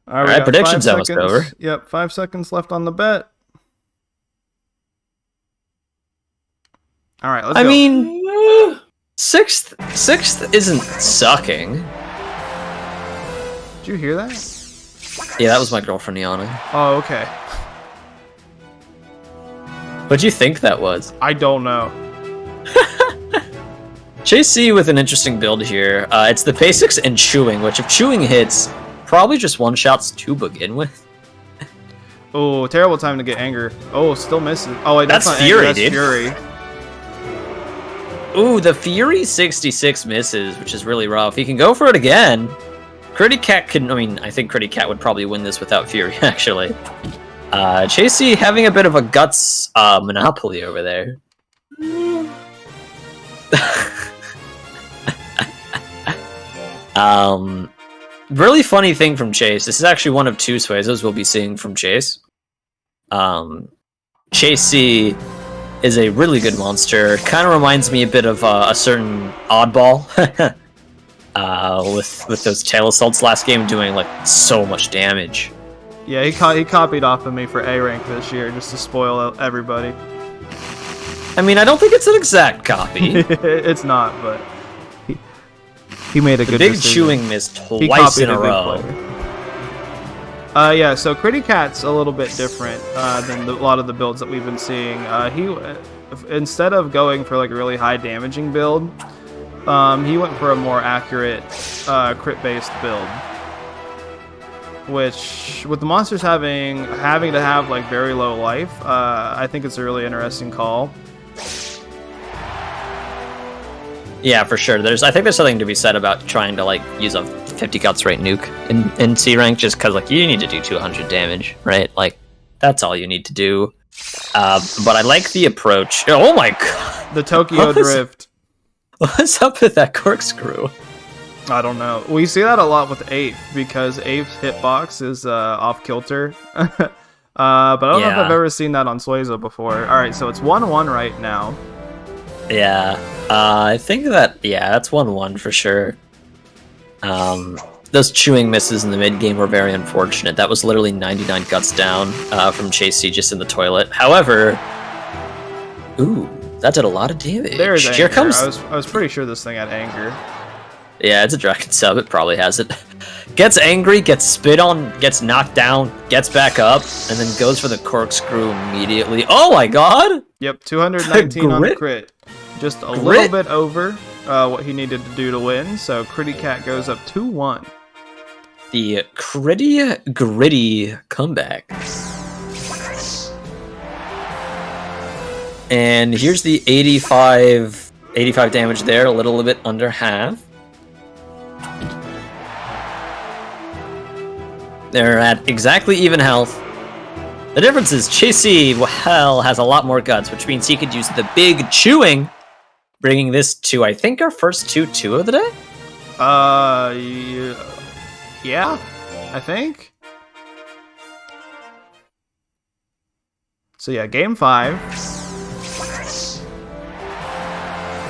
All right, predictions almost over. Yep, 5 seconds left on the bet. All right, let's go. I mean, sixth isn't sucking. Did you hear that? Yeah, that was my girlfriend yawning. Oh, okay. What'd you think that was? I don't know. Chase C with an interesting build here. It's the basics and chewing, which if chewing hits, probably just one-shots to begin with. Oh, terrible time to get anger. Oh, still misses. Oh, wait, that's not Fury, anger, that's dude. Fury. Ooh, the Fury 66 misses, which is really rough. He can go for it again. Critty Cat can, I mean, I think Critty Cat would probably win this without Fury, actually. Chasey having a bit of a guts monopoly over there. Really funny thing from Chase. This is actually one of two Suezos we'll be seeing from Chase. Chasey is a really good monster. Kind of reminds me a bit of a certain oddball. With those tail assaults last game doing like so much damage. Yeah, he copied off of me for A rank this year just to spoil everybody. I mean, I don't think it's an exact copy. It's not, but he made a good big decision. chewing miss twice in a row. Yeah, so Critty Cat's a little bit different than a lot of the builds that we've been seeing. Instead of going for like a really high damaging build, he went for a more accurate crit-based build. Which, with the monsters having to have like very low life, I think it's a really interesting call. Yeah, for sure. I think there's something to be said about trying to like use a 50 guts rate nuke in C rank, just because like you need to do 200 damage, right? Like that's all you need to do. But I like the approach. Oh my god, the Tokyo Drift. What's up with that corkscrew? I don't know. We see that a lot with Ape because Ape's hitbox is off kilter. But I don't know if I've ever seen that on Suezo before. All right, so it's 1-1 right now. Yeah, I think that's 1-1 for sure. Those chewing misses in the mid game were very unfortunate. That was literally 99 guts down from Chasey just in the toilet. However, ooh, that did a lot of damage. There's Here anger. comes. I was pretty sure this thing had anger. Yeah, it's a Dragon sub. It probably has it. Gets angry, gets spit on, gets knocked down, gets back up, and then goes for the corkscrew immediately. Oh my god! Yep, 219 on the crit. Just a little bit over what he needed to do to win, so Critty Cat goes up 2-1. The gritty comeback. And here's the 85 damage there, a little bit under half. They're at exactly even health. The difference is Chasey, well, has a lot more guts, which means he could use the big chewing, bringing this to, I think, our first 2-2 of the day? Yeah, I think. So yeah, game 5.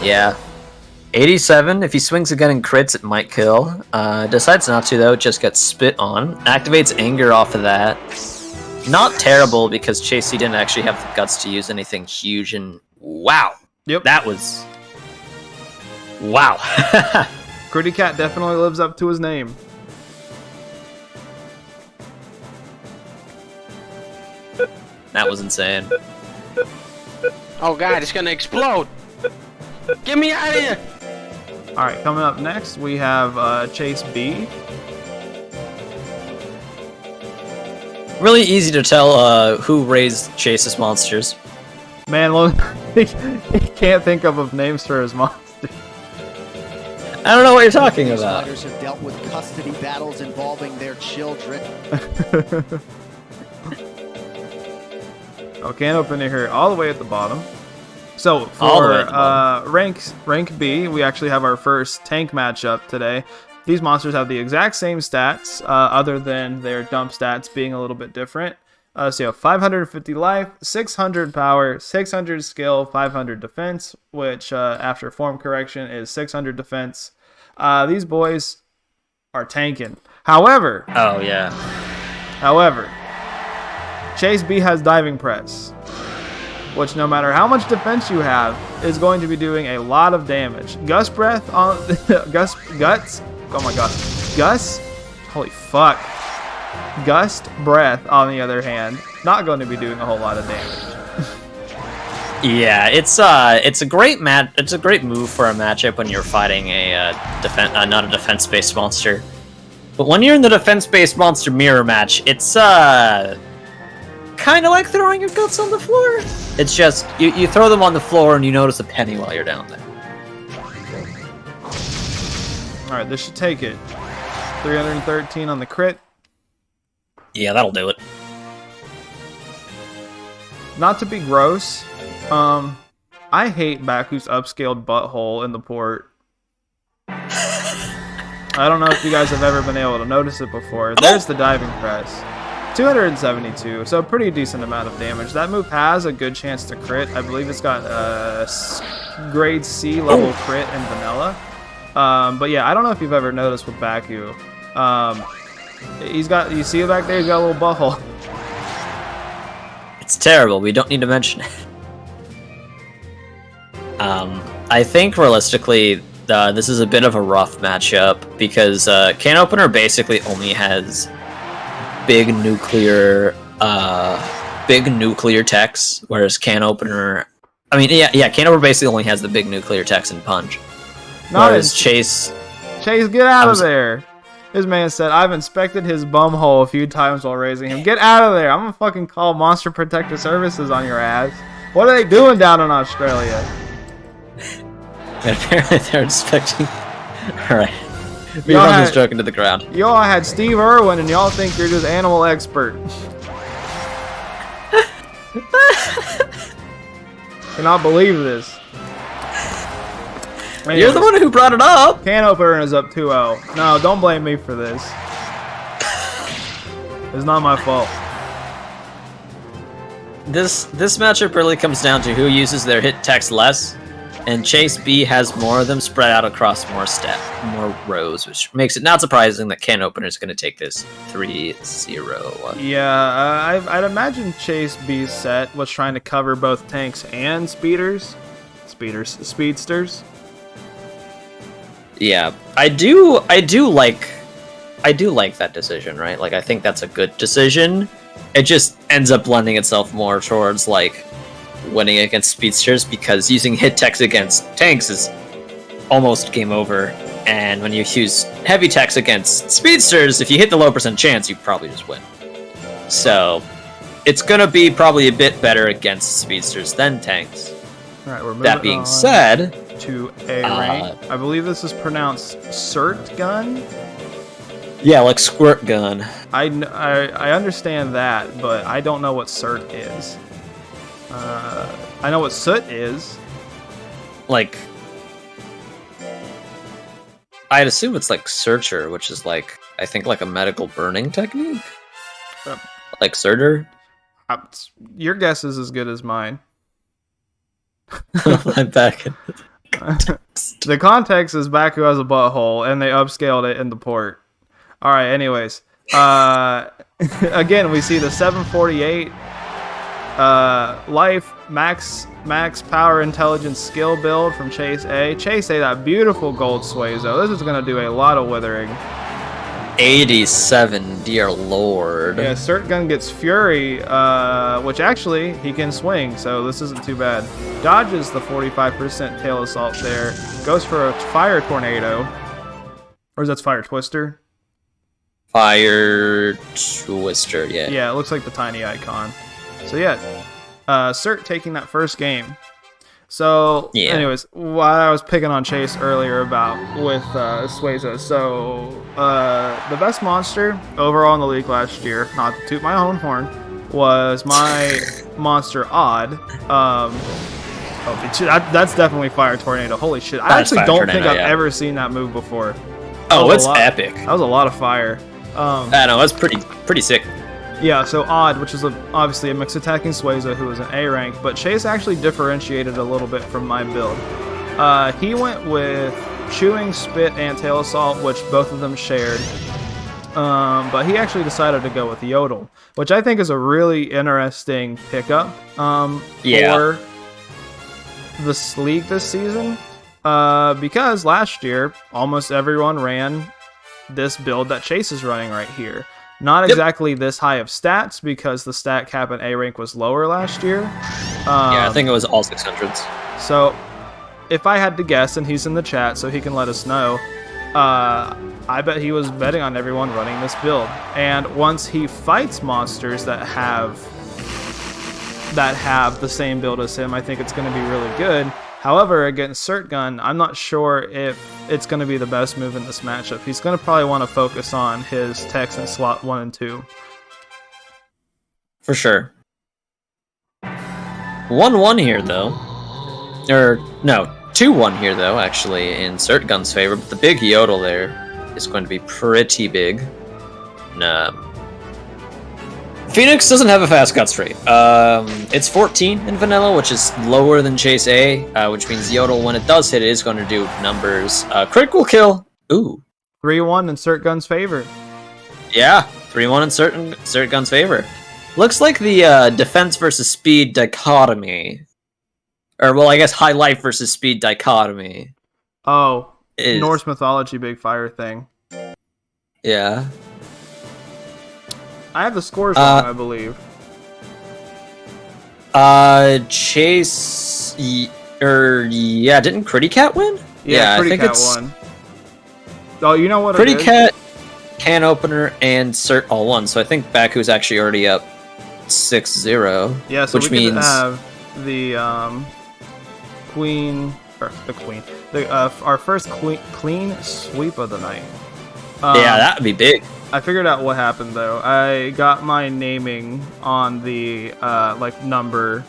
Yeah. 87, if he swings again and crits, it might kill. Decides not to, though, just gets spit on. Activates anger off of that. Not terrible, because Chasey didn't actually have the guts to use anything huge, and wow. Yep. That was... wow. Critty Cat definitely lives up to his name. That was insane. Oh god, it's gonna explode! Get me out of here! Alright, coming up next, we have Chase B. Really easy to tell who raised Chase's monsters. Man, look, he can't think of names for his monsters. I don't know what you're talking about. Fighters have dealt with custody battles involving their children. Oh, can't open it here. All the way at the bottom. So for rank B, we actually have our first tank matchup today. These monsters have the exact same stats, other than their dump stats being a little bit different. So you have 550 life, 600 power, 600 skill, 500 defense, which after form correction is 600 defense. These boys are tanking. However, Chase B has diving press, which no matter how much defense you have, is going to be doing a lot of damage. Gust breath on guts. Oh my god. Holy fuck. Gust breath, on the other hand, not going to be doing a whole lot of damage. Yeah, it's a great It's a great move for a matchup when you're fighting a not a defense-based monster. But when you're in the defense-based monster mirror match, it's kind of like throwing your guts on the floor. It's just you throw them on the floor and you notice a penny while you're down there. Alright, this should take it. 313 on the crit. Yeah, that'll do it. Not to be gross, I hate Baku's upscaled butthole in the port. I don't know if you guys have ever been able to notice it before. There's the diving press. 272, so a pretty decent amount of damage. That move has a good chance to crit. I believe it's got grade C level crit in vanilla. But yeah, I don't know if you've ever noticed with Baku. He's got, you see it back there? He's got a little butthole. It's terrible. We don't need to mention it. I think realistically, this is a bit of a rough matchup because Can Opener basically only has big nuclear techs, whereas Can Opener, I mean, yeah, Can Opener basically only has the big nuclear techs and punch. Whereas Chase, get out of there. This man said, I've inspected his bum hole a few times while raising him. Get out of there. I'm gonna fucking call Monster Protective Services on your ass. What are they doing down in Australia? And apparently they're inspecting. Alright. We run this joke into the ground. Y'all had Steve Irwin and y'all think you're just animal expert. Cannot believe this. Anyways, you're the one who brought it up! Can Opener is up 2-0. No, don't blame me for this. It's not my fault. This matchup really comes down to who uses their hit text less, and Chase B has more of them spread out across more rows, which makes it not surprising that Can Opener is going to take this 3-0. Yeah, I'd imagine Chase B's set was trying to cover both tanks and speedsters. Yeah, I do like that decision, right? Like, I think that's a good decision. It just ends up lending itself more towards like winning against speedsters because using hit techs against tanks is almost game over. And when you use heavy techs against speedsters, if you hit the low percent chance, you probably just win. So it's gonna be probably a bit better against speedsters than tanks. All right, we're moving that being said, to A rank. I believe this is pronounced Cert Gun. Yeah, like squirt gun. I understand that, but I don't know what Cert is. I know what Soot is. Like, I'd assume it's like Searcher, which is like, I think like a medical burning technique? Like Surtur? Your guess is as good as mine. I'm back in the context is Baku has a butthole, and they upscaled it in the port. Alright, anyways. Again, we see the 748 life max power intelligence skill build from Chase A. Chase A, that beautiful gold Suezo. This is going to do a lot of withering. 87, dear lord. Yeah, Cert Gun gets Fury, which actually he can swing, so this isn't too bad. Dodges the 45% tail assault there. Goes for a Fire Tornado. Or is that Fire Twister? Fire Twister, yeah. Yeah, it looks like the tiny icon. So yeah, Cert taking that first game. So, yeah. Anyways, while I was picking on Chase earlier with Suezo, so the best monster overall in the league last year, not to toot my own horn, was my monster Odd. That's definitely Fire Tornado. Holy shit! I actually don't think I've ever seen that move before. Oh, it's epic. That was a lot of fire. I know, that's pretty sick. Yeah, so Odd, which is obviously a mixed attacking Suezo who is an A rank, but Chase actually differentiated a little bit from my build. He went with Chewing, Spit, and Tail Assault, which both of them shared. But he actually decided to go with Yodel, which I think is a really interesting pickup for this league this season. Because last year, almost everyone ran this build that Chase is running right here. Not exactly this high of stats, because the stat cap in A rank was lower last year. Yeah, I think it was all 600s. So, if I had to guess, and he's in the chat, so he can let us know, I bet he was betting on everyone running this build. And once he fights monsters that have the same build as him, I think it's going to be really good. However, against Turducken, I'm not sure if it's going to be the best move in this matchup. He's going to probably want to focus on his techs in slot 1 and 2. For sure. 1-1 here, though. Or, no, 2-1 here, though, actually, in Turducken's favor. But the big yodel there is going to be pretty big. Nah. Phoenix doesn't have a fast cuts rate. It's 14 in vanilla, which is lower than Chase A, which means Yodel, when it does hit, it is going to do numbers. Critical kill. Ooh. 3-1 in Turducken's favor. Yeah, 3-1 in Turducken's favor. Looks like the defense versus speed dichotomy. Or, well, I guess high life versus speed dichotomy. Oh, Norse mythology big fire thing. Yeah. I have the scores wrong, I believe. Chase, yeah, didn't Pretty Cat win? Yeah, Pretty Cat won. Oh, you know what? Pretty Cat, Can Opener, and Cert all won. So I think Baku's actually already up 6-0. Yeah, so which we means could have the our first clean sweep of the night. Yeah, that would be big. I figured out what happened though. I got my naming on the number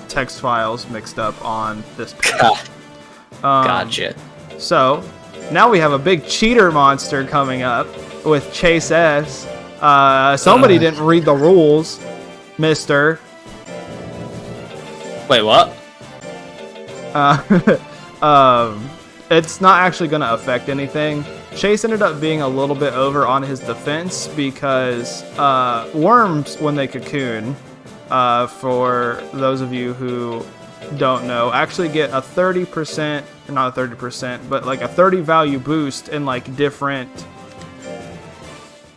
text files mixed up on this page. Gotcha. So now we have a big cheater monster coming up with Chase S. Somebody didn't read the rules, Mister. Wait, what? It's not actually going to affect anything. Chase ended up being a little bit over on his defense because worms, when they cocoon, for those of you who don't know, actually get a 30%, or not a 30%, but like a 30 value boost in like different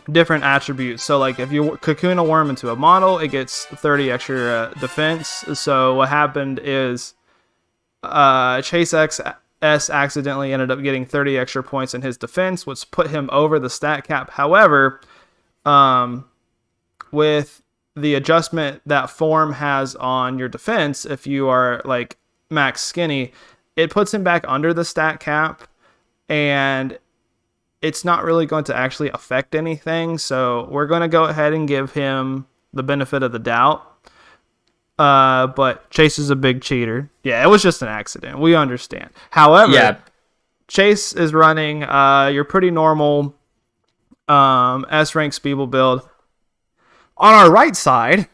attributes. So like if you cocoon a worm into a model, it gets 30 extra defense. So what happened is Chase S accidentally ended up getting 30 extra points in his defense, which put him over the stat cap. However, with the adjustment that form has on your defense, if you are like max skinny, it puts him back under the stat cap, and it's not really going to actually affect anything. So we're going to go ahead and give him the benefit of the doubt. But Chase is a big cheater. Yeah, it was just an accident. We understand. However, Chase is running your pretty normal S-rank SPBL build. On our right side,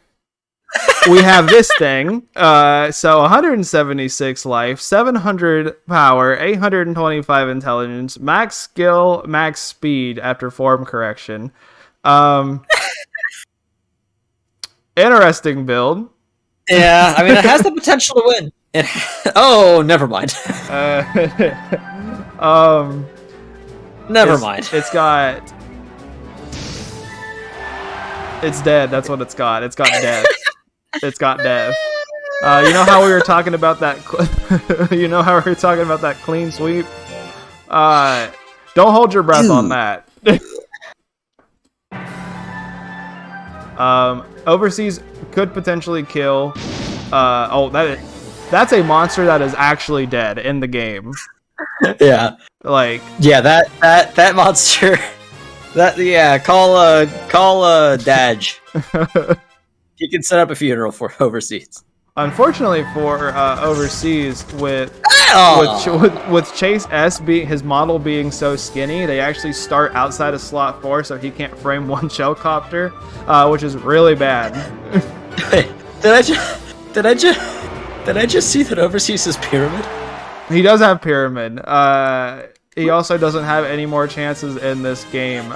we have this thing. So 176 life, 700 power, 825 intelligence, max skill, max speed after form correction. Interesting build. Yeah, I mean, it has the potential to win. Oh, never mind. Never mind. It's dead. That's what it's got. It's got death. It's got death. You know how we were talking about that? You know how we were talking about that clean sweep? Don't hold your breath on that. Overseas could potentially kill. That's a monster that is actually dead in the game. Yeah. Like. Yeah, that monster. Call Daj. He can set up a funeral for overseas. Unfortunately for overseas, with Chase S his model being so skinny, they actually start outside of slot 4, so he can't frame one shellcopter, which is really bad. Did I just see that overseas is pyramid? He does have pyramid. He also doesn't have any more chances in this game.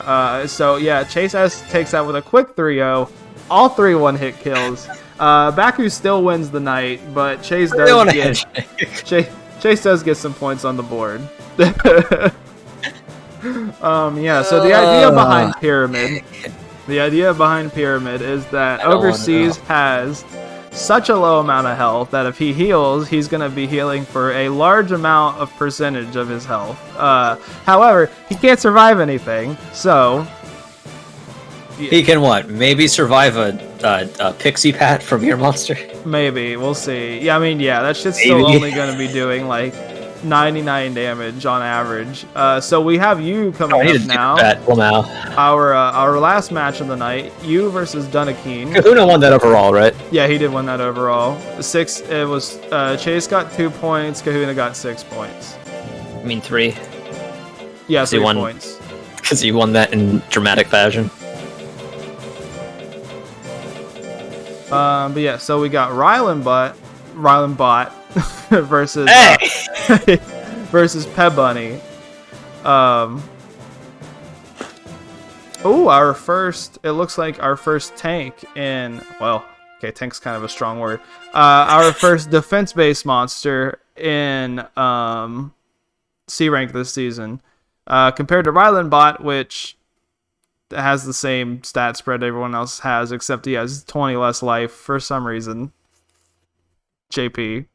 So yeah, Chase S takes that with a quick 3-0. All 3 one-hit kills. Baku still wins the night, but Chase does get some points on the board. Yeah, so the idea behind pyramid is that overseas has such a low amount of health that if he heals, he's going to be healing for a large amount of percentage of his health. However, he can't survive anything, so He can what? Maybe survive a pixie pat from your monster? Maybe. We'll see. Yeah, I mean, yeah, that shit's still Maybe. only going to be doing, like, 99 damage on average. So we have you coming I need up to now. Well, now. Our last match of the night, you versus Turducken. Kahuna won that overall, right? Yeah, he did win that overall. It was Chase got 2 points, Kahuna got 6 points. I mean 3. Yeah, 3 won. points. Because he won that in dramatic fashion. But yeah, so we got Rylan Bot versus versus Peb Bunny. It looks like our first tank in, well, okay, tank's kind of a strong word. Our first defense-based monster in C rank this season, compared to Rylan Bot, which has the same stat spread everyone else has, except he has 20 less life for some reason. JP.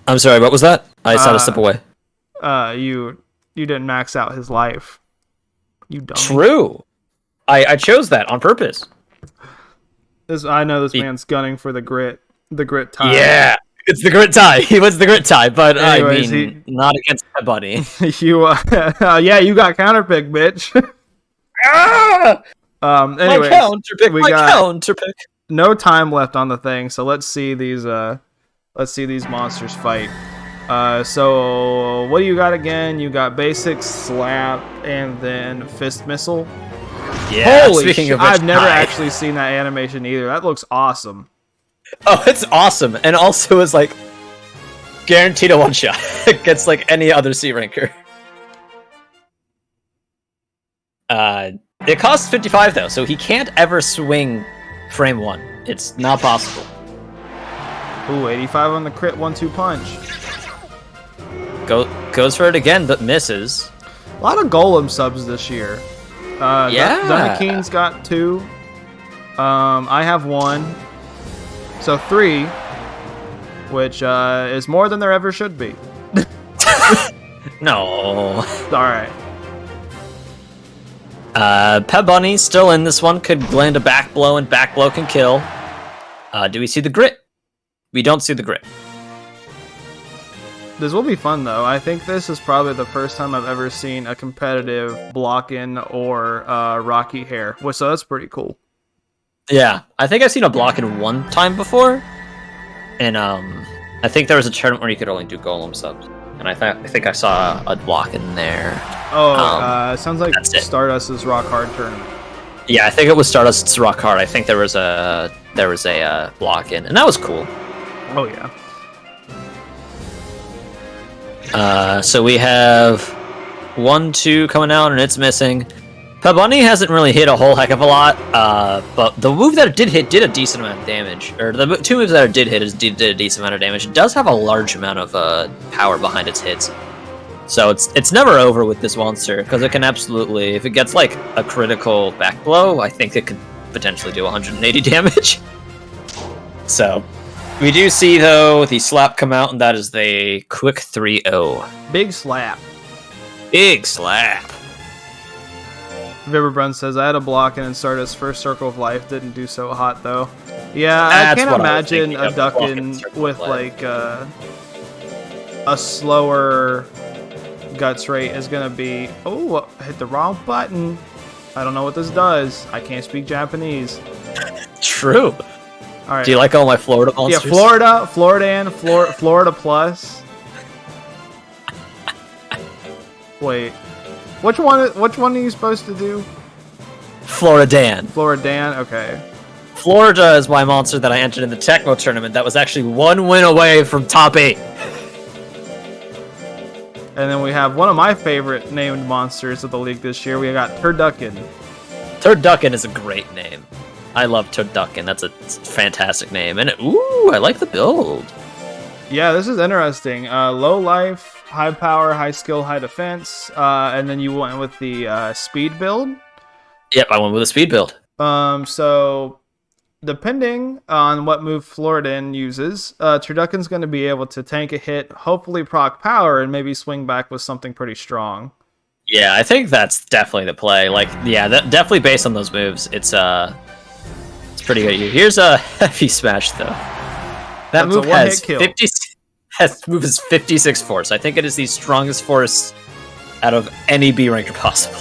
I'm sorry, what was that? I just had to step away. You didn't max out his life. You dummy. True. I chose that on purpose. I know this man's gunning for the grit tie. Yeah, it's the grit tie. He was the grit tie, but Anyways, I mean, not against my buddy. Yeah, you got counterpick, bitch. Anyways, my counterpick. No time left on the thing, so let's see these monsters fight. So what do you got again? You got basic slap and then fist missile. Yeah. Holy speaking shit! of which, I've never actually seen that animation either. That looks awesome. Oh, it's awesome, and also is like guaranteed a one shot against like any other C ranker. It costs 55 though, so he can't ever swing frame 1. It's not possible. Ooh, 85 on the crit 1-2 punch. Goes for it again, but misses. A lot of golem subs this year. Yeah. Turducken's got 2. I have 1. So 3, which is more than there ever should be. No. Alright. Peb Bunny still in this one, could land a back blow, and back blow can kill. Do we see the grit? We don't see the grit. This will be fun, though. I think this is probably the first time I've ever seen a competitive block-in or Rocky hair, so that's pretty cool. Yeah, I think I've seen a block-in one time before, and I think there was a tournament where you could only do golem subs, and I think I saw a block-in there. Sounds like Stardust's Rock Hard tournament. Yeah, I think it was Stardust's Rock Hard. I think there was a block-in, and that was cool. Oh yeah. So we have 1-2 coming out, and it's missing. Peb Bunny hasn't really hit a whole heck of a lot, but the move that it did hit did a decent amount of damage. Or the 2 moves that it did hit did a decent amount of damage. It does have a large amount of power behind its hits. So it's never over with this monster, because it can absolutely, if it gets like a critical back blow, I think it could potentially do 180 damage. So we do see, though, the slap come out, and that is the quick 3-0. Big slap. Big slap. Viverbrun says, I had a block and Stardust's first Circle of Life didn't do so hot, though. Yeah, I can't imagine a Ducken with, like, a slower guts rate is going to be... Oh, I hit the wrong button. I don't know what this does. I can't speak Japanese. True. All right. Do you like all my Florida monsters? Yeah, Florida Plus. Wait. Which one are you supposed to do? Floridan. Floridan, okay. Florida is my monster that I entered in the Tecmo tournament that was actually 1 win away from top 8. And then we have one of my favorite named monsters of the league this year. We got Turducken. Turducken is a great name. I love Turducken. That's a fantastic name. And ooh, I like the build. Yeah, this is interesting. Low life, high power, high skill, high defense. And then you went with the speed build. Yep, I went with a speed build. So depending on what move Floridan uses, Turducken's going to be able to tank a hit, hopefully proc power, and maybe swing back with something pretty strong. Yeah, I think that's definitely the play. Like, yeah, definitely based on those moves, it's pretty good. Here's a heavy smash though. That move has 50. That move is 56 force. I think it is the strongest force out of any B ranker possible,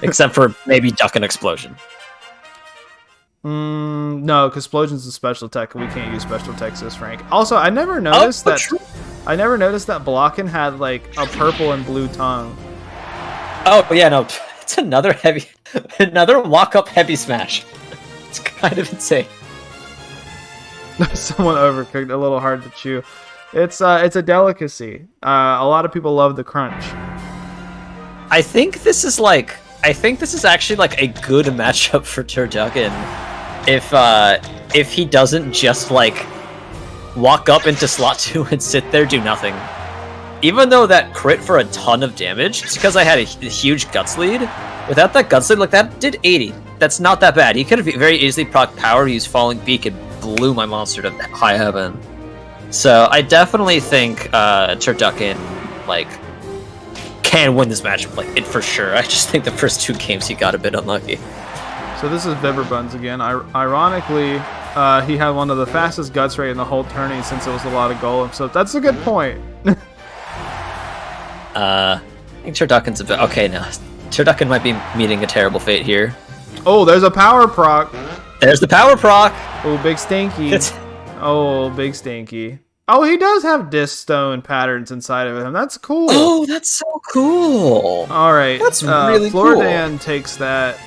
except for maybe Duck and Explosion. No, because Explosion's a special tech, and we can't use special techs this rank. Also, I never noticed that. True. I never noticed that Blocken had like a purple and blue tongue. Oh yeah, no, it's another walk-up heavy smash. It's kind of insane. Someone overcooked, a little hard to chew. It's a delicacy. A lot of people love the crunch. I think this is actually like a good matchup for Turducken. If he doesn't just like walk up into slot 2 and sit there, do nothing. Even though that crit for a ton of damage, it's because I had a huge guts lead. Without that guts lead, like that did 80. That's not that bad. He could have very easily proc power, used Falling Beak, and blew my monster to high heaven. So I definitely think Turducken like can win this matchup, like it for sure. I just think the first 2 games he got a bit unlucky. So this is Viverbuns again. Ironically, he had one of the fastest guts rate in the whole tourney since it was a lot of golem. So that's a good point. I think Turducken's a bit okay now. Turducken might be meeting a terrible fate here. Oh, there's a power proc. There's the power proc. Oh, big stinky. Oh, big stinky. Oh, he does have disc stone patterns inside of him. That's cool. Oh, that's so cool. All right. That's really cool. Floridan takes that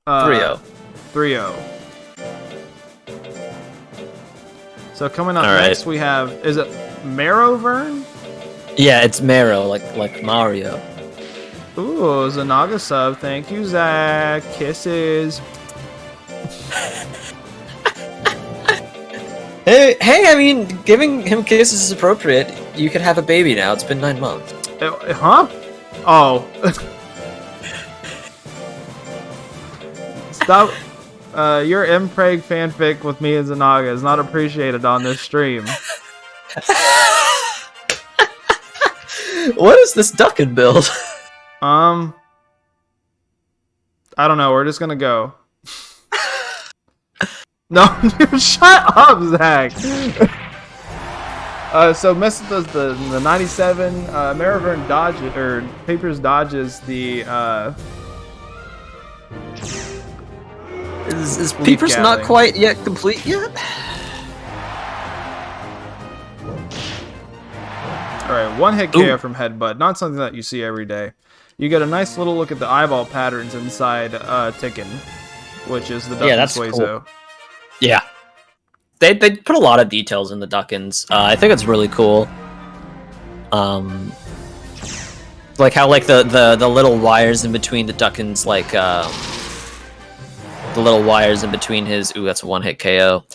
3-0. 3-0. So coming up next, we have, is it Marrowvern? Yeah, it's Marrow, like Mario. Ooh, Zanaga sub. Thank you, Zach. Kisses. Hey, I mean, giving him kisses is appropriate. You could have a baby now. It's been 9 months. Huh? Oh. Stop. Your Mpreg fanfic with me and Zanaga is not appreciated on this stream. What is this Ducken build? I don't know. We're just gonna go. No, shut up, Zach. So Mesa does the 97. Marrowvern dodges, or Papers dodges the. Is Papers not quite yet complete yet? Alright, one hit KO from Headbutt. Not something that you see every day. You get a nice little look at the eyeball patterns inside Ticken, which is the Ducken Suezo. Cool. Yeah. They put a lot of details in the Duckens. I think it's really cool. Like how like the little wires in between the Duckens, like the little wires in between his that's a one-hit KO.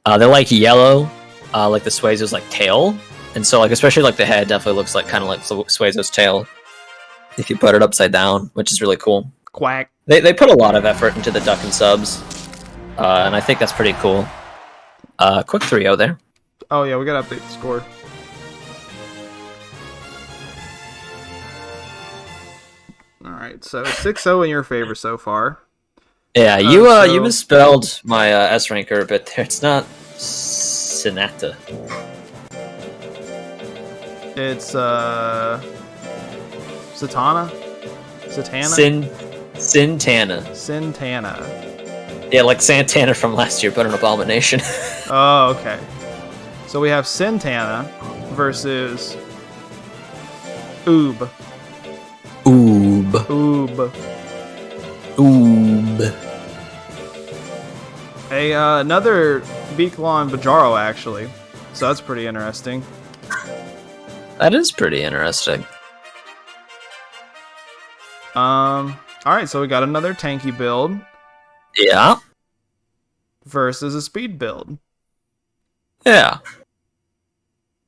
They're like yellow, like the Suezo's like tail. And so like especially like the head definitely looks like kind of like Suezo's tail if you put it upside down, which is really cool. Quack. They put a lot of effort into the Ducken subs. And I think that's pretty cool. Quick 3-0 there. Oh yeah, we gotta update the score. Alright, so 6-0 in your favor so far. Yeah, you misspelled my S ranker a bit there. It's not Sonata. It's Satana? Sintana. Sintana. Yeah, like Santana from last year, but an abomination. Oh, okay. So we have Sintana versus Oob. Another Beaklon Bajaro, actually. So that's pretty interesting. That is pretty interesting. Alright, so we got another tanky build. Yeah. Versus a speed build. Yeah.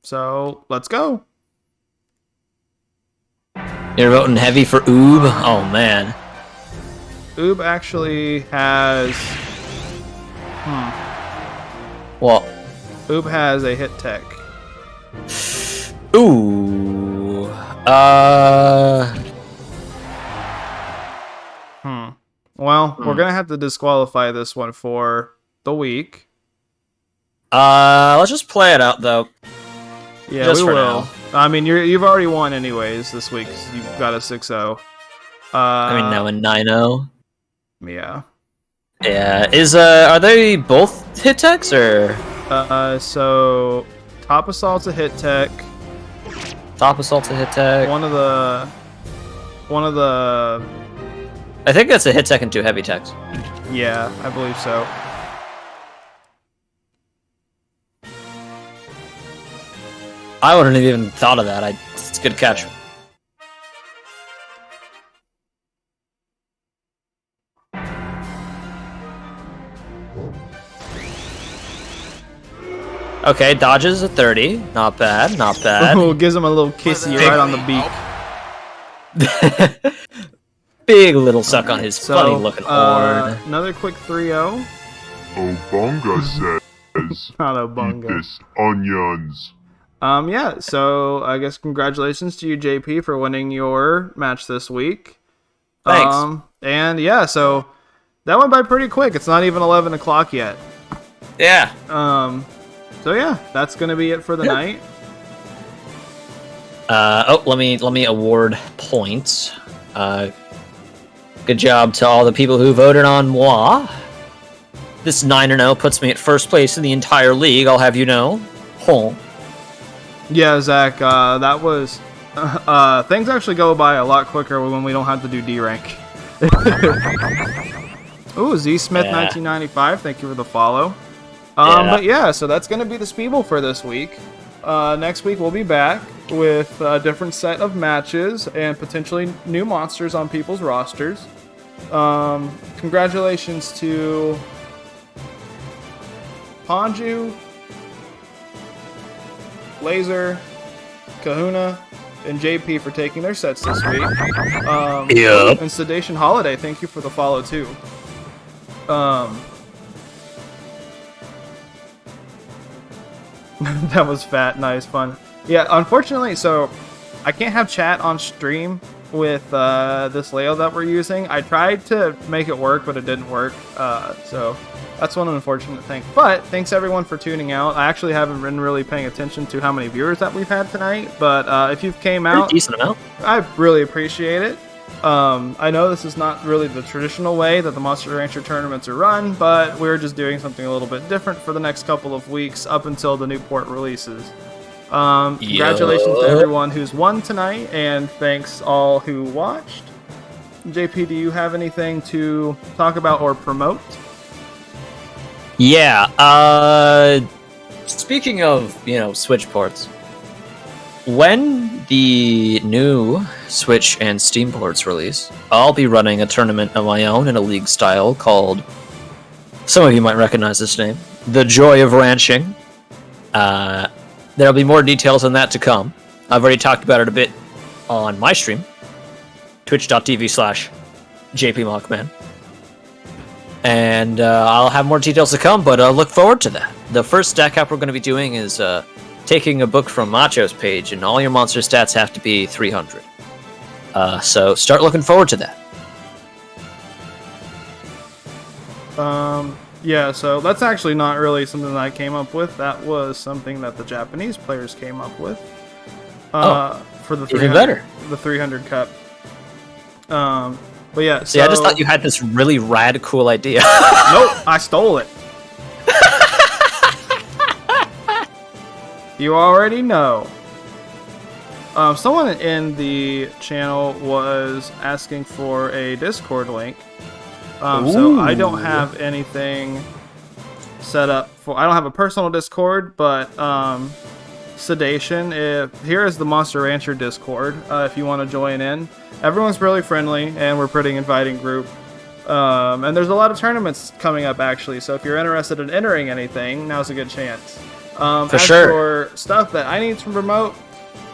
So, let's go. You're voting heavy for Oob? Oh, man. Oob actually has... What? Oob has a hit tech. Ooh. Well, we're gonna have to disqualify this one for the week. Let's just play it out though. Yeah, Just we for will. now. I mean, you've already won anyways this week. 'Cause you've got a 6-0. I mean, now a 9-0. Yeah. Yeah. Are they both hit techs or So Top Assault's a hit tech. Top Assault's a hit tech? One of the. I think that's a hit tech and 2 heavy techs. Yeah, I believe so. I wouldn't have even thought of that. It's a good catch. Okay, dodges a 30. Not bad, not bad. Ooh, gives him a little kissy right on the beak. Big little suck on his So, funny looking horn. another quick 3-0. Obonga says, Not eat Obonga. this onions. Yeah, so I guess congratulations to you, JP, for winning your match this week. Thanks. And yeah, so that went by pretty quick. It's not even 11 o'clock yet. Yeah. So yeah, that's gonna be it for the night. Let me award points. Good job to all the people who voted on moi. This 9-0 puts me at first place in the entire league, I'll have you know. Huh. Yeah, Zach, that was... things actually go by a lot quicker when we don't have to do D rank. Ooh, Z Smith Yeah. 1995, thank you for the follow. Yeah. But yeah, so that's going to be the SPBL for this week. Next week we'll be back with a different set of matches and potentially new monsters on people's rosters. Congratulations to Ponju, Laser, Kahuna, and JP for taking their sets this week. Yep. And Sedation Holiday, thank you for the follow too. That was fat, nice, fun. Yeah, unfortunately, so I can't have chat on stream with this layout that we're using. I tried to make it work, but it didn't work. So that's one unfortunate thing. But thanks everyone for tuning out. I actually haven't been really paying attention to how many viewers that we've had tonight. But if you've came out, Decent amount. I really appreciate it. I know this is not really the traditional way that the Monster Rancher tournaments are run, but we're just doing something a little bit different for the next couple of weeks up until the new port releases. Congratulations to everyone who's won tonight, and thanks all who watched. JP, do you have anything to talk about or promote? Yeah, speaking of, Switch ports, when the new Switch and Steam ports release, I'll be running a tournament of my own in a league style called, some of you might recognize this name, The Joy of Ranching. There'll be more details on that to come. I've already talked about it a bit on my stream, twitch.tv/JPMockman. And I'll have more details to come, but look forward to that. The first stack up we're going to be doing is taking a book from Macho's page, and all your monster stats have to be 300. So start looking forward to that. Yeah, so that's actually not really something that I came up with. That was something that the Japanese players came up with. For the 300, even better. The 300 Cup. But yeah, See, I just thought you had this really rad, cool idea. Nope, I stole it. You already know. Someone in the channel was asking for a Discord link. So I don't have anything set up for. I don't have a personal Discord, but Sedation. Here is the Monster Rancher Discord. If you want to join in, everyone's really friendly and we're a pretty inviting group. And there's a lot of tournaments coming up actually. So if you're interested in entering anything, now's a good chance. For sure. For stuff that I need to promote,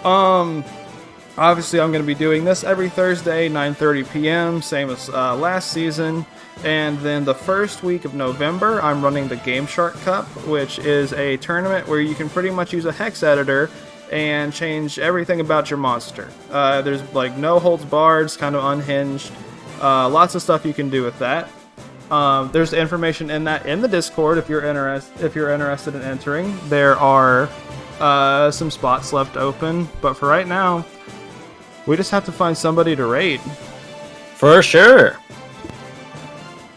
obviously I'm going to be doing this every Thursday, 9:30 p.m., same as last season. And then the first week of November, I'm running the Game Shark Cup, which is a tournament where you can pretty much use a hex editor and change everything about your monster. There's like no holds barred, it's kind of unhinged. Lots of stuff you can do with that. There's information in the Discord if you're interested in entering. There are some spots left open, but for right now, we just have to find somebody to raid. For sure.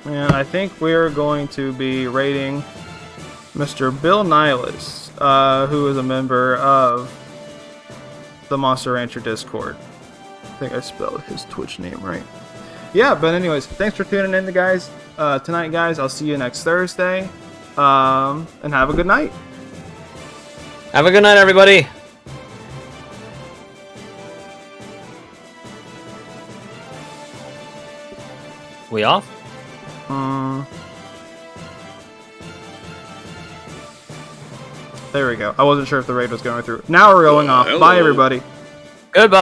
And I think we're going to be raiding Mr. Bill Nihilus, who is a member of the Monster Rancher Discord. I think I spelled his Twitch name right. Yeah, but anyways, thanks for tuning in, guys. Tonight, guys. I'll see you next Thursday. And have a good night. Have a good night, everybody. We off? There we go. I wasn't sure if the raid was going through. Now we're going off. Hello. Bye, everybody. Goodbye.